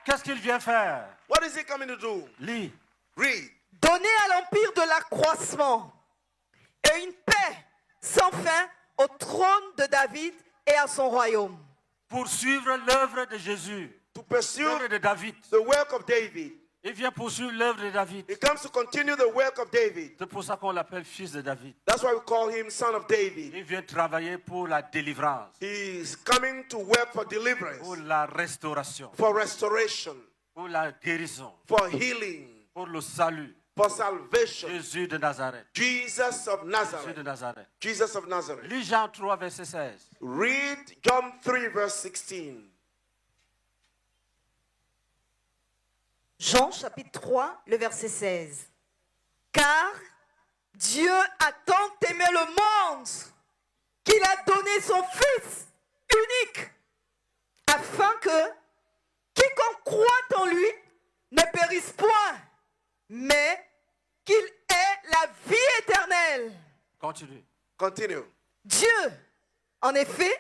Qu'est-ce qu'il vient faire? What is he coming to do? Lis. Read. Donner à l'empire de l'accroissement et une paix sans fin au trône de David et à son royaume. Poursuivre l'œuvre de Jésus. To pursue L'œuvre de David. the work of David. Il vient poursuivre l'œuvre de David. He comes to continue the work of David. C'est pour ça qu'on l'appelle fils de David. That's why we call him son of David. Il vient travailler pour la délivrance, He is coming to work for deliverance, pour la restauration, for restoration, pour la guérison, for healing, pour le salut. for salvation. Jésus de Nazareth. Jesus of Jésus de Nazareth. Nazareth. Jesus of Nazareth. Lis Jean 3, verset 16. Read John 3, verse 16. Jean chapitre 3, le verset 16. Car Dieu a tant aimé le monde qu'il a donné son Fils unique, afin que quiconque croit en lui ne périsse point, mais qu'il ait la vie éternelle. Continue. Continue. Dieu, en effet,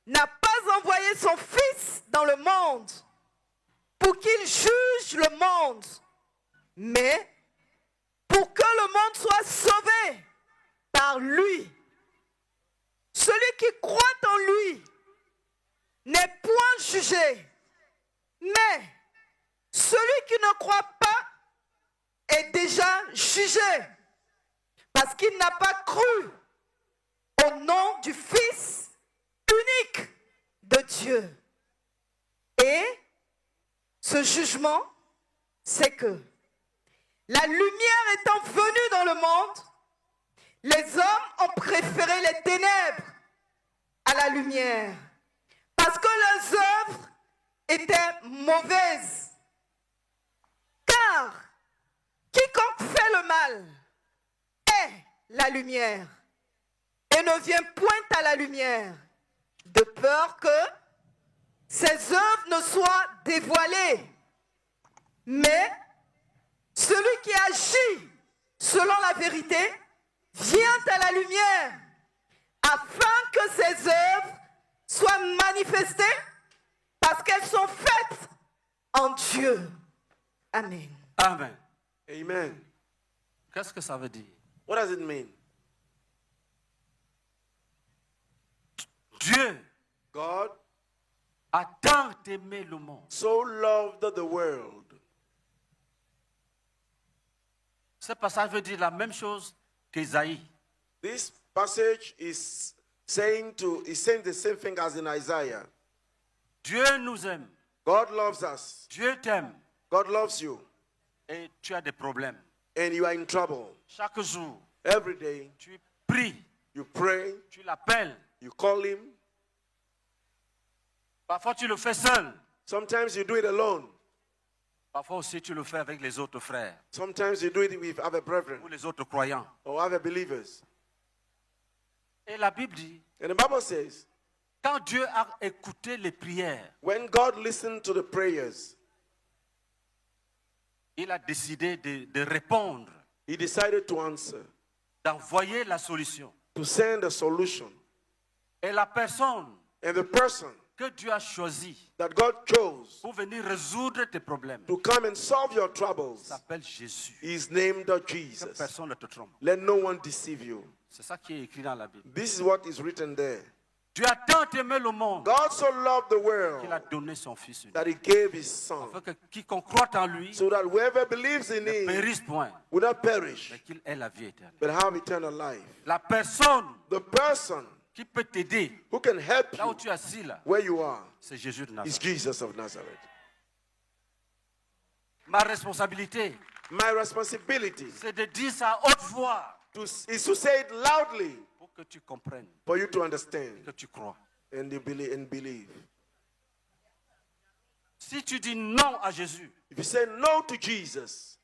n'a pas envoyé son Fils dans le monde pour qu'il juge le monde, mais pour que le monde soit sauvé par lui. Celui qui croit en lui n'est point jugé, mais celui qui ne croit pas est déjà jugé, parce qu'il n'a pas cru au nom du Fils unique de Dieu. Et ce jugement, c'est que la lumière étant venue dans le monde, les hommes ont préféré les ténèbres à la lumière, parce que leurs œuvres étaient mauvaises. Car quiconque fait le mal est la lumière et ne vient point à la lumière, de peur que ses œuvres ne soient dévoilées. Mais celui qui agit selon la vérité vient à la lumière, afin que ses œuvres soient manifestées, parce qu'elles sont faites en Dieu. Amen. Amen. Amen. Qu'est-ce que ça veut dire? What does it mean? Dieu God a tant aimé le monde. so loved the world. Ce passage veut dire la même chose qu'Ésaïe. This passage is saying the same thing as in Isaiah. Dieu nous aime. God loves us. Dieu t'aime. God loves you. Et tu as des problèmes. And you are in trouble. Chaque jour, Every day, tu pries, you pray, tu l'appelles. you call him. Parfois, tu le fais seul. Sometimes you do it alone. Parfois aussi, tu le fais avec les autres frères Sometimes you do it with other brethren ou les autres croyants. or other believers. Et la Bible dit, And the Bible says, quand Dieu a écouté les prières, when God listened to the prayers, il a décidé de répondre, he decided to answer, d'envoyer la solution. to send a solution. Et la personne And the person que Dieu a choisie that God chose pour venir résoudre tes problèmes to come and solve your troubles s'appelle Jésus. is named Que Jesus. personne ne te trompe. Let no one deceive you. C'est ça qui est écrit dans la Bible. This is what is written there. Dieu a tant aimé le monde God so loved the qu'il a world donné son Fils unique. that he gave his son, Afin que quiconque croit en lui so that whoever believes in ne him périsse point, will not perish, mais qu'il ait la vie éternelle. but have eternal life. La personne The person qui peut t'aider who can help là où you tu es assis là, where you are c'est Jésus de is Nazareth. Jesus of Nazareth. Ma responsabilité, My responsibility c'est de dire ça à haute voix is to say it loudly pour que tu comprennes, for you to understand que tu crois. and you believe. Si tu dis non à Jésus, If you say no to Jesus,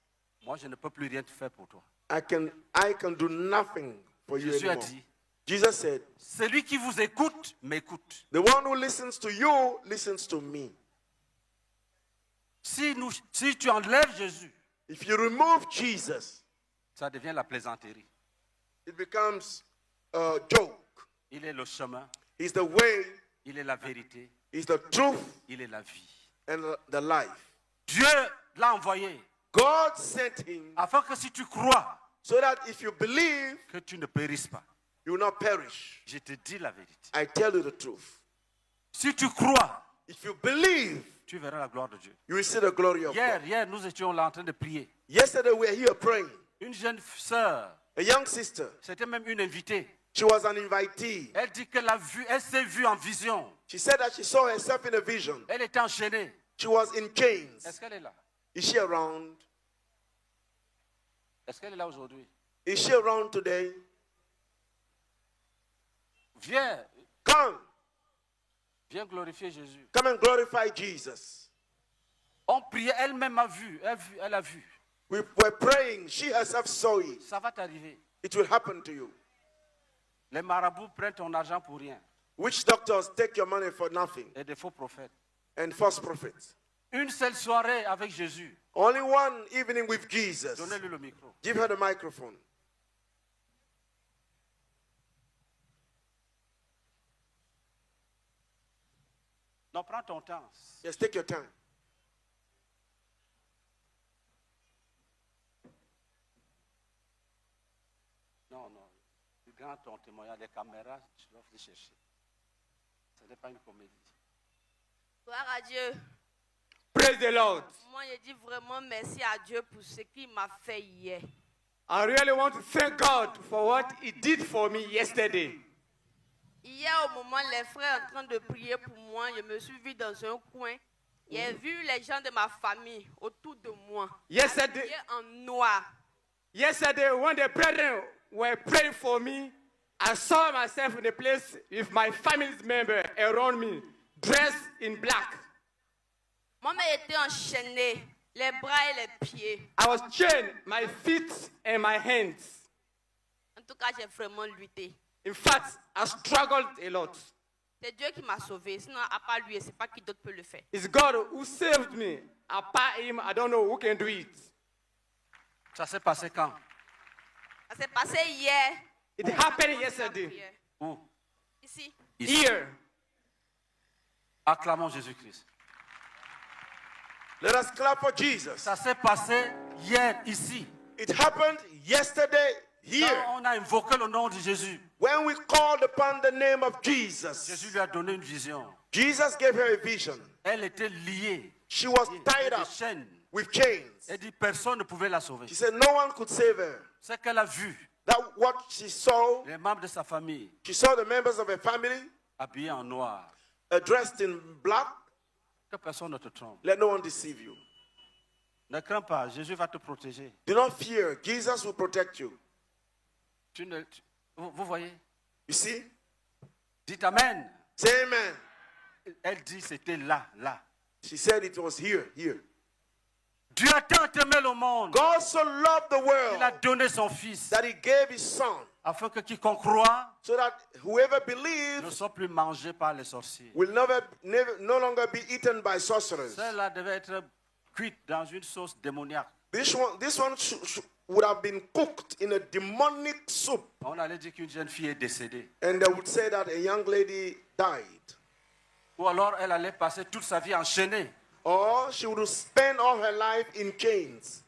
moi je ne peux plus rien faire pour toi. I can do nothing for you Jésus a anymore. dit, Jesus said, celui qui vous écoute, m'écoute. the one who listens to you listens to me. Si tu enlèves Jésus, If you remove Jesus, ça devient la plaisanterie. it becomes a joke. Il est le chemin, He's the way, il est la vérité, he's the truth, il est la vie. and the life. Dieu l'a envoyé God sent him afin que si tu crois, so that if you believe, que tu ne périsses pas. you will not perish. Je te dis la vérité. I tell you the truth. Si tu crois, If you believe, tu verras la gloire de Dieu. you will see the glory of God. Hier, nous étions là en train de prier. Yesterday we were here praying. Une jeune sœur, A young sister, c'était même une invitée. she was an invitee. Elle dit qu'elle a vu, elle s'est vue en vision. She said that she saw herself in a vision. Elle était enchaînée. She was in chains. Est-ce qu'elle est là? Is she around? Est-ce qu'elle est là aujourd'hui? Is she around today? Viens, Come. viens glorifier Jésus. Come and glorify Jesus. On priait, elle-même a vu, elle a vu. We were praying. She herself saw it. Ça va t'arriver. It will happen to you. Les marabouts prennent ton argent pour rien. Witch doctors take your money for nothing. Et des faux prophètes. And false prophets. Une seule soirée avec Jésus. Only one evening with Jesus. Donnez-lui le micro. Give her the microphone. Non, prends ton temps. Yes, take your time. Non, non. Grand ton témoignage, les caméras, tu dois les chercher. Ce n'est pas une comédie. Gloire à Dieu. Praise the Lord. Moi, je dis vraiment merci à Dieu pour ce qu'il m'a fait hier. I really want to thank God for what He did for me yesterday. Hier, au moment où les frères en train de prier pour moi, je me suis vue dans un coin. J'ai vu les gens de ma famille autour de moi. Yesterday, Habillés en noir. when the brethren were praying for me, I saw myself in a place with my family's member around me, dressed in black. Moi-même, j'étais enchaînée, les bras et les pieds. I was chained, my feet and my hands. En tout cas, j'ai vraiment lutté. In fact, I struggled a lot. C'est Dieu qui m'a sauvé. Sinon, à part lui, c'est pas qui d'autre peut le faire. It's God who saved me. Apart Him, I don't know who can do it. Ça s'est passé quand? Ça s'est passé hier. It happened yesterday. Où? Ici. Ici. Here. Acclamons Jésus-Christ. Let us clap for Jesus. Ça s'est passé hier, ici. It happened yesterday here. Quand on a invoqué le nom de Jésus, When we called upon the name of Jesus, Jésus lui a donné une vision. Jesus gave her a vision. Elle était liée. She was tied Des up chaînes. with chains. Elle dit personne ne pouvait la sauver. She said no one could save her. Ce qu'elle a vu, That what she saw, les membres de sa famille she saw the members of her family habillés en noir. dressed in black. Que personne ne te trompe. Let no one deceive you. Ne crains pas, Jésus va te protéger. Do not fear. Jesus will protect you. Vous voyez? You see? Dites Amen. Say amen. Elle dit c'était là, là. She said it was here, here. Dieu a tant aimé le monde God so loved the qu'il a world donné son Fils that he gave his son afin que quiconque croit so that whoever ne believes soit plus mangé par les sorciers. will no longer be eaten by sorcerers. Celle-là devait être cuite dans une sauce démoniaque. This one would have been cooked in a demonic soup. On allait dire qu'une jeune fille est décédée. And they would say that a young lady died. Ou alors elle allait passer toute sa vie enchaînée. Or she would spend all her life in chains.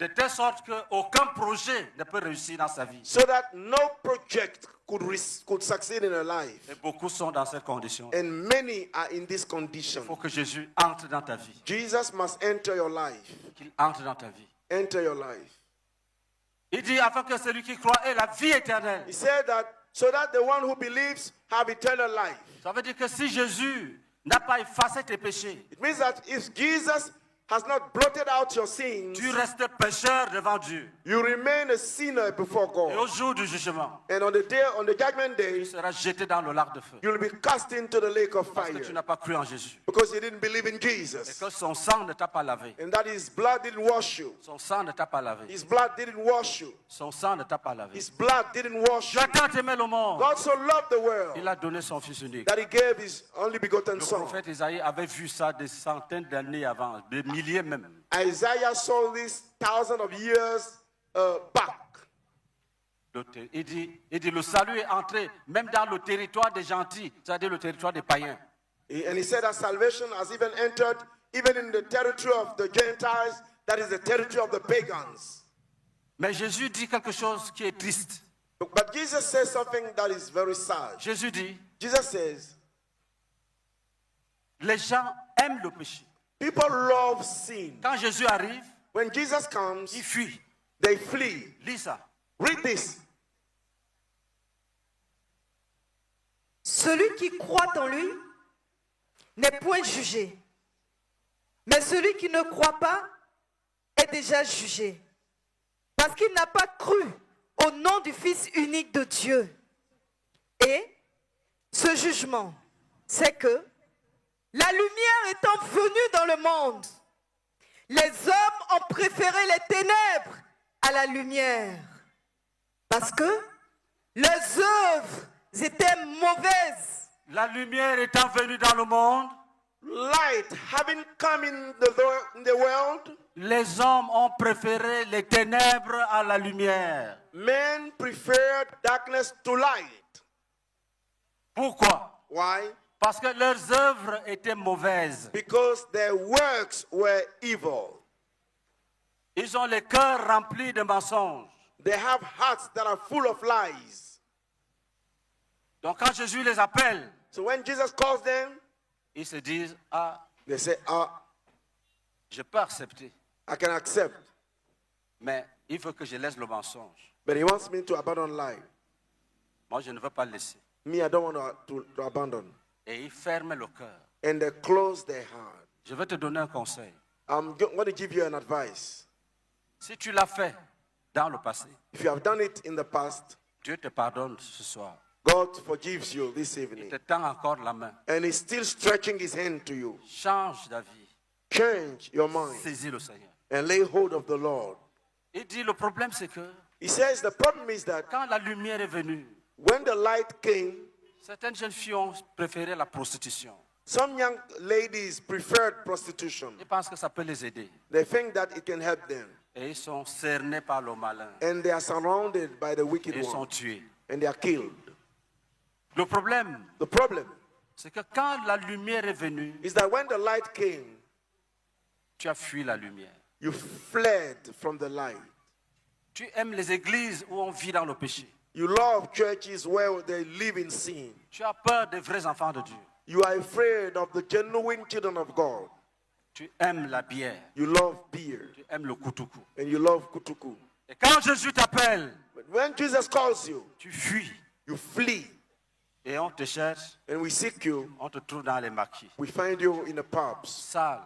De telle sorte qu'aucun projet ne peut réussir dans sa vie. so that no project could succeed in her life. Et beaucoup sont dans cette condition. And many are in this Il condition. faut que Jésus entre dans ta vie. Jesus must enter your life. Qu'il entre dans ta vie. Enter your life. Il dit afin que celui qui croit ait la vie éternelle. He said that so that the one who believes have eternal life. Ça veut dire que si Jésus n'a pas effacé tes péchés, It means that if Jesus has not blotted out your sins, tu restes pécheur devant Dieu. you remain a sinner before Et au God. jour du jugement, And on the judgment day, tu seras jeté dans le lac de feu. you'll be cast into the lake of Parce que fire tu n'as pas cru en Jésus. because you didn't believe in Et Jesus. que son sang ne t'a pas lavé. And that his blood didn't wash you. Son sang ne t'a pas lavé. His blood didn't wash you. Son sang ne t'a pas lavé. His blood didn't wash Dieu you. a tant aimé le monde. God so loved the world Il a donné son Fils unique. that he gave his only begotten Le son. prophète Isaïe avait vu ça des centaines d'années avant, des milliers même. Isaiah saw this thousands of years back. Il dit, le salut est entré même dans le territoire des gentils, c'est-à-dire le territoire des païens. And he said that salvation has even entered even in the territory of the Gentiles, that is the territory of the pagans. Mais Jésus dit quelque chose qui est triste. But Jesus says something that is very sad. Jésus dit, Jesus says, les gens aiment le péché. people love sin. Quand Jésus arrive, When Jesus comes, il fuit. they flee. Lis ça. Read this. Celui qui croit en lui n'est point jugé. Mais celui qui ne croit pas est déjà jugé. Parce qu'il n'a pas cru au nom du Fils unique de Dieu. Et ce jugement, c'est que la lumière étant venue dans le monde, les hommes ont préféré les ténèbres à la lumière. Parce que leurs œuvres étaient mauvaises. La lumière étant venue dans le monde, Light having come in the world, les hommes ont préféré les ténèbres à la lumière. men preferred darkness to light. Pourquoi? Why? Parce que leurs œuvres étaient mauvaises. Because their works were evil. Ils ont les cœurs remplis de mensonges. They have hearts that are full of lies. Donc quand Jésus les appelle, So when Jesus calls them, ils se disent, ah, they say, je peux accepter, I can accept. mais il faut que je laisse le mensonge. But he wants me to abandon lie. Moi, je ne veux pas le laisser. Me, I don't want to abandon. Et ils ferment le cœur. And they close their heart. Je vais te donner un conseil. I'm going to give you an advice. Si tu l'as fait dans le passé, If you have done it in the past, Dieu te pardonne ce soir. God forgives you this Il evening. te tend encore la main. And he's still stretching his hand to you. Change d'avis. Change your mind Saisis le Seigneur. and lay hold of the Lord. Il dit, le problème c'est que He says the problem is that quand la lumière est venue, when the light came, certaines jeunes filles ont préféré la prostitution. some young ladies preferred prostitution. Ils pensent que ça peut les aider. They think that it can help them. Et ils sont cernés par le malin. And they are surrounded by the Et wicked ils sont one. tués. And they are killed. Le problème, The problem c'est que quand la lumière est venue, is that when the light came, tu as fui la lumière. you fled from the light. Tu aimes les églises où on vit dans le péché. You love churches where they live in sin. Tu as peur des vrais enfants de Dieu. You are afraid of the genuine children of God. Tu aimes la bière. You love beer Tu aimes le koutoukou. and you love kutuku. Et quand Jésus t'appelle, But when Jesus calls you, tu fuis. you flee. Et on te cherche, And we seek you. on te trouve dans les maquis. We find you in the pubs, Sale,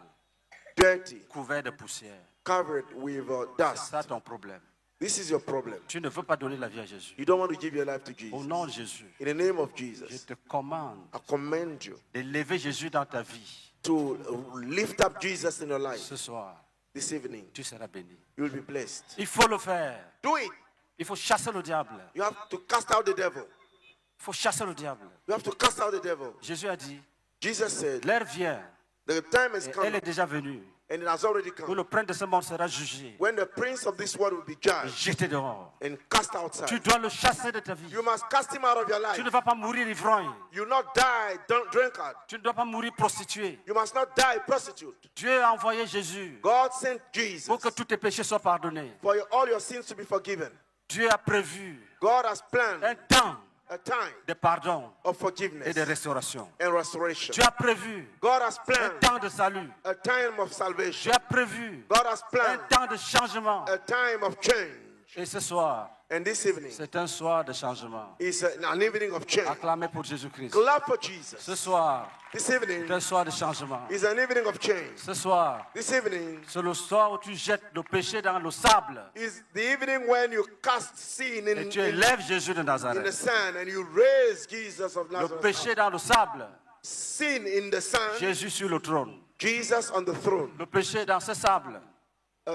dirty, couvert de poussière. covered with C'est dust. ça ton problème. This is your problem. Tu ne veux pas donner la vie à Jésus. You don't want to give your life to Au Jesus. nom de Jésus, In the name of je Jesus, te commande I commend you d'élever Jésus dans ta vie. to lift up Jesus in your life. Ce soir, This evening, tu seras béni. you will be blessed. Il faut le faire. Do it. Il faut chasser le diable. You have to cast out the devil. Il faut chasser le diable. You have to cast out the devil. Jésus a dit, Jesus said, l'heure vient, the time has et come, elle est déjà venue, And it has already où come. le prince de ce monde sera jugé, When the prince of this world will be judged jeté dehors. and cast Tu outside, dois le chasser de ta vie. you must cast him out of your life. Tu ne vas pas mourir ivrogne. You will not die drunkard. Tu ne dois pas mourir prostitué. You must not die prostitute. Dieu a envoyé Jésus God sent Jesus pour que tous tes péchés soient pardonnés. for all your sins to be forgiven. Dieu a prévu God has planned un temps a time de pardon of et forgiveness de restauration. and restoration. Tu as prévu God has un planned temps de salut. a time of Tu salvation. as prévu God has un planned temps de changement. a time of change. Et ce soir, And this evening c'est un soir de changement. is an evening of change. Acclamez pour Jésus-Christ. Clap for Jesus. Ce soir, This evening c'est un soir de changement. is an evening of change. Ce soir, This evening c'est le soir où tu jettes le péché dans le sable is the evening when you cast sin et tu élèves Jésus de in the Nazareth. sand and you raise Jesus of Le Nazareth. péché dans le sable, Sin in the sand, Jésus sur le trône. Jesus on the throne. Le péché dans ce sable,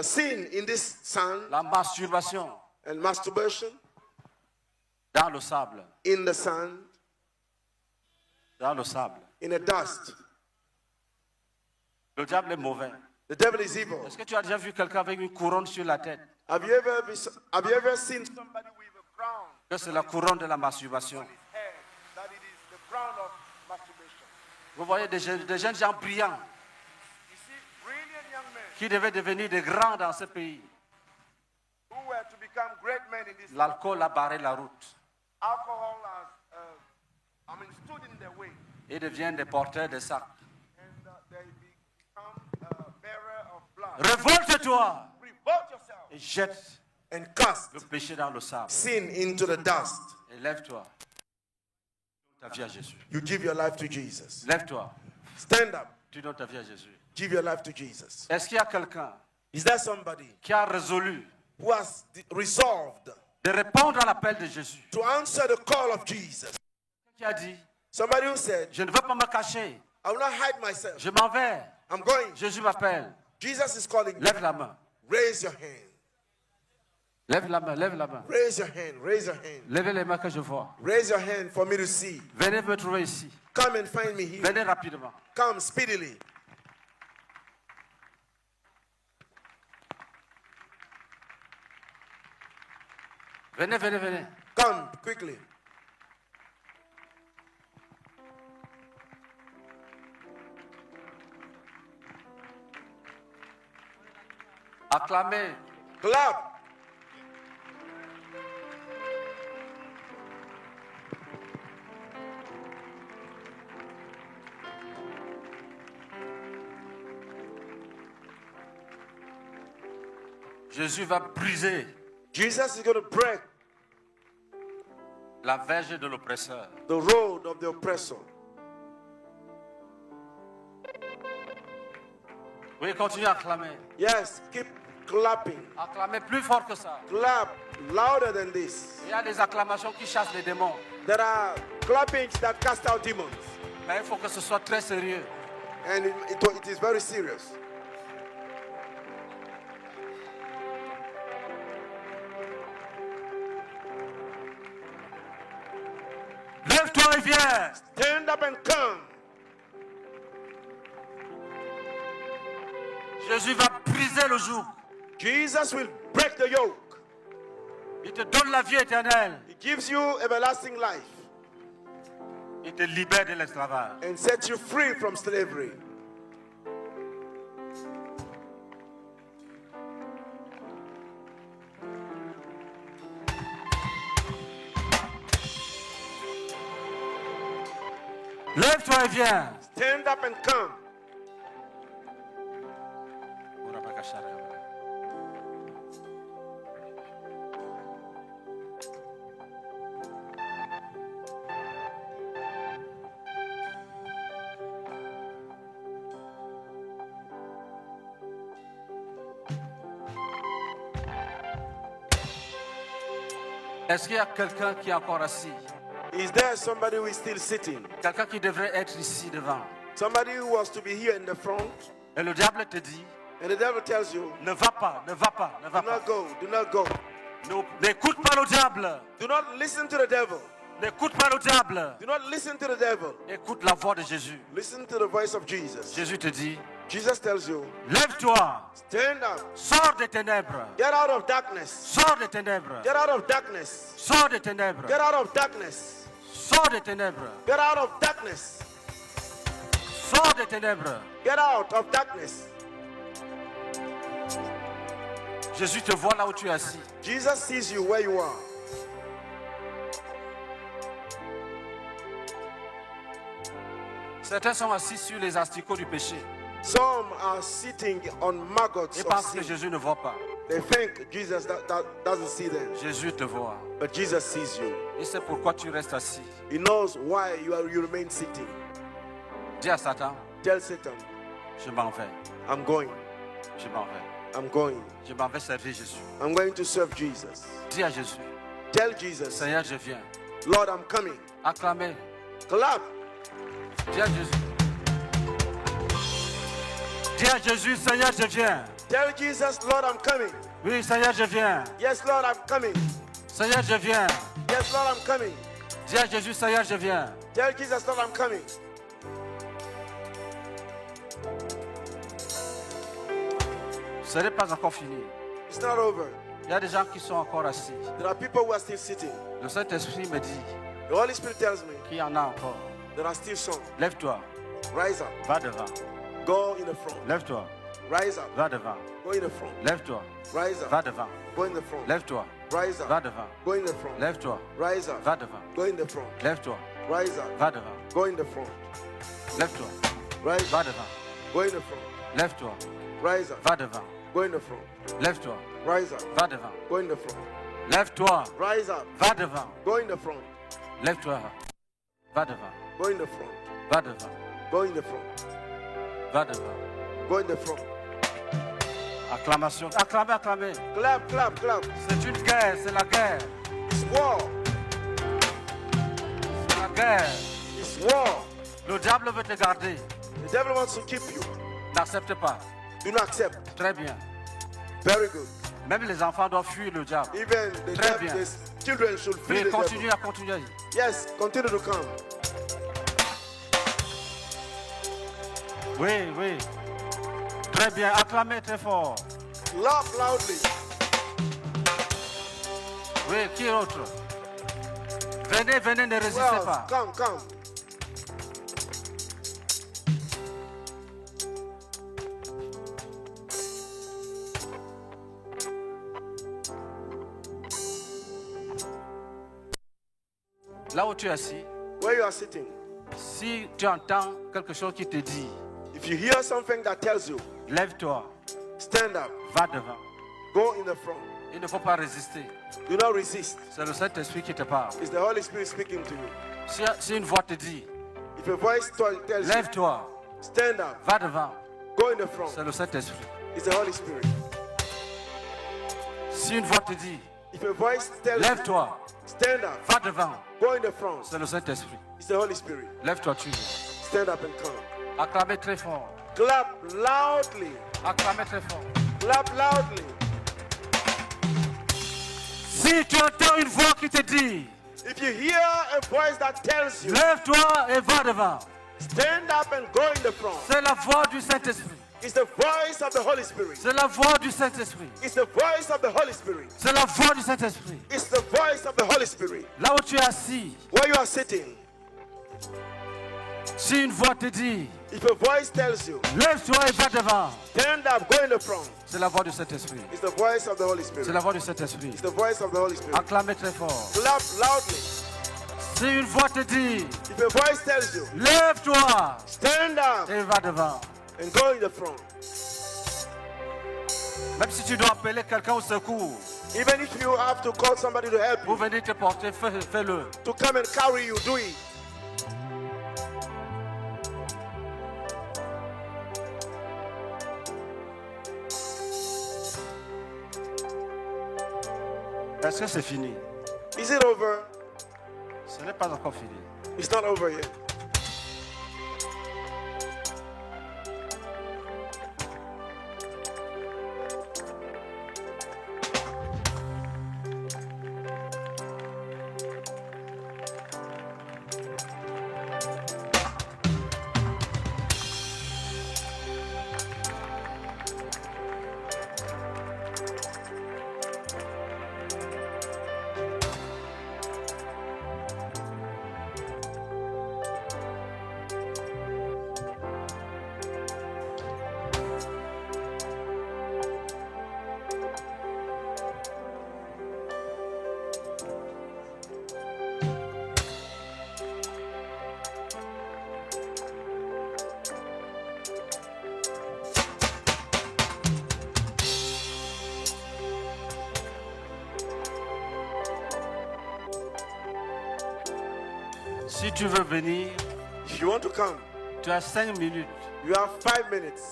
Sin in this sand la masturbation and masturbation dans le sable, in the sand, dans le sable. in the dust. Le diable est mauvais. The devil is evil. Est-ce que tu as déjà vu quelqu'un avec une couronne sur la tête? Have you ever seen somebody with a crown Que c'est la couronne de la masturbation. head, that it is the crown of masturbation? Vous voyez des jeunes gens brillants You see, brilliant young men qui devaient devenir des grands dans ce pays. who were to become great men in this L'alcool a barré la route alcohol has, stood in their way, et deviennent des porteurs de sacs. and they become bearer of blood. Révolte-toi Revolt yourself et jette and cast le péché dans le sable. sin into the dust. Et lève-toi. Ta vie à Jésus. You give your life to Jesus. Lève-toi. Stand up. Tu donnes ta vie à Jésus. Give your life to Jesus. Est-ce qu'il y a quelqu'un Is there somebody qui a résolu who has resolved de répondre à l'appel de Jésus? to answer the call of Jesus? Qui a dit, Somebody who said, je ne veux pas me cacher. I will not hide myself. Je m'en vais. I'm going. Jésus m'appelle. Jesus is calling you. Lève la main. Raise your hand. Lève la main, lève la main. Raise your hand. Raise your hand. Levez les mains que je vois. Raise your hand for me to see. Venez me trouver ici. Come and find me here. Venez rapidement. Come speedily. Venez, venez, venez. Come quickly. Acclamez. Clap. Jésus va briser Jesus is going to break la verge de l'oppresseur. the road of the oppressor. Oui, continuez à acclamer. Yes, keep clapping. Acclamez plus fort que ça. Clap louder than this. Il y a des acclamations qui chassent les démons. There are clappings that cast out demons. Mais il faut que ce soit très sérieux. And it is very serious. Lève-toi et viens. Stand up and come. Jésus va briser le joug. Jesus will break the yoke. Il te donne la vie éternelle. He gives you everlasting life Il te libère de l'esclavage. and sets you free from slavery. Lève-toi et viens. Stand up and come. Est-ce qu'il y a quelqu'un qui est encore assis? Is there somebody who is still sitting? Quelqu'un qui devrait être ici devant. Somebody who was to be here in the front? Et le diable te dit, And the devil tells you, ne va pas, ne va pas, ne va do not pas. go, do not go. N'écoute pas le diable. Do not listen to the devil. N'écoute pas le diable. Do not listen to the devil. Écoute la voix de Jésus. Listen to the voice of Jesus. Jésus te dit, Jesus tells you, lève-toi, stand up, sors des ténèbres, get out of darkness, sors des ténèbres, get out of darkness, sors des ténèbres, get out of darkness, sors des ténèbres, get out of darkness, sors des ténèbres. get out of darkness. Jésus te voit là où tu es assis. Jesus sees you where you are. Certains sont assis sur les asticots du péché Some are sitting on maggots et of pensent que sin. Jésus ne voit pas. They think Jesus doesn't see them, Jésus te voit. but Jesus sees you. Et c'est pourquoi tu restes assis. He knows why you remain sitting. Dis à Satan, Tell Satan, je m'en vais, I'm going, je m'en vais. I'm going, Je m'en vais servir Jésus. I'm going to serve Jesus. Dis à Jésus, Tell Jesus, Seigneur, je viens. Lord, I'm coming. Acclamez. Clap. Dis à Jésus. Dis à Jésus, Seigneur, je viens. Tell Jesus, Lord, I'm coming. Oui, Seigneur, je viens. Yes, Lord, I'm coming. Seigneur, je viens. Yes, Lord, I'm coming. Dis à Jésus, Seigneur, je viens. Tell Jesus, Lord, I'm coming. Ce n'est pas encore fini. It's not over. Il y a des gens qui sont encore assis. There are people who are still sitting. Le Saint-Esprit me dit The Holy Spirit tells me qu'il y en a encore. there are still some. Lève-toi, Rise up. va devant. Go in the front. Lève-toi, Rise up. va devant. Go in the front. Lève-toi, Rise va up. devant. Go in the front. Lève-toi, Rise va up. devant. Go in the front. Lève-toi, Rise up. va devant. Go in the front. Lève-toi, Rise up. va devant. Go in the front. Lève-toi, Rise va up. devant. Go in the front. Lève-toi, Rise up. va devant. Go in the front. Lève-toi, Rise up. va devant. Go in the front. Lève-toi, Rise up. va devant. Go in the front. Lève-toi, va devant. Go in the front. Va devant, Go in the front. va devant. Go in the front. Acclamation. Acclamez, acclamez. Clap, clap, clap. C'est une guerre, c'est la guerre. It's war. C'est la guerre. It's war. Le diable veut te garder. The devil wants to keep you. N'accepte pas. Do not accept. Très bien. Very good. Même les enfants doivent fuir le diable. Even Très bien. the children should flee Oui, the continue devil. à continuer. Yes, continue to come. Oui, oui. Très bien. Acclamez très fort. Laugh loudly. Oui, qui est l'autre? Venez, venez, ne résistez Well, pas. come, come. Là où tu es assis, Where you are sitting, si tu entends quelque chose qui te dit, if you hear something that tells you, lève-toi, stand up, va devant. go in the front. Il ne faut pas résister. Do not resist. C'est le Saint-Esprit qui te parle. It's the Holy Spirit speaking to you. Si une voix te dit, If a voice tells you, lève-toi, stand up, va devant, go in the front, c'est le Saint-Esprit. it's the Holy Spirit. Si une voix te dit, If a voice tells you, lève-toi, stand up, va devant, go in the front, c'est le Saint-Esprit. it's the Holy Spirit. Lève-toi, tu. Stand up and come. Acclamez très fort. Clap loudly. Acclamez très fort. Clap loudly. Si tu entends une voix qui te dit, If you hear a voice that tells you, lève-toi et va devant, stand up and go in the front, c'est la voix du Saint-Esprit. it's the voice of the Holy Spirit. C'est la voix du Saint-Esprit. It's the voice of the Holy Spirit. C'est la voix du Saint-Esprit. It's the voice of the Holy Spirit. Là où tu es assis, Where you are sitting, si une voix te dit, if a voice tells you, lève-toi et va devant, stand up, go in the front, c'est la voix du Saint-Esprit. it's the voice of the Holy C'est Spirit. la voix du Saint-Esprit. It's the voice of the Holy Spirit. Acclamez très fort. Clap loudly. Si une voix te dit, If a voice tells you, lève-toi stand up et va devant, and go in the front, même si tu dois appeler quelqu'un au secours even if you have to call somebody to help pour you, venir te porter, fais-le. to come and carry you, do it. Est-ce que c'est fini? Is it over? Ce n'est pas encore fini. It's not over yet. Si tu veux venir, If you want to come, tu as 5 minutes. you have 5 minutes.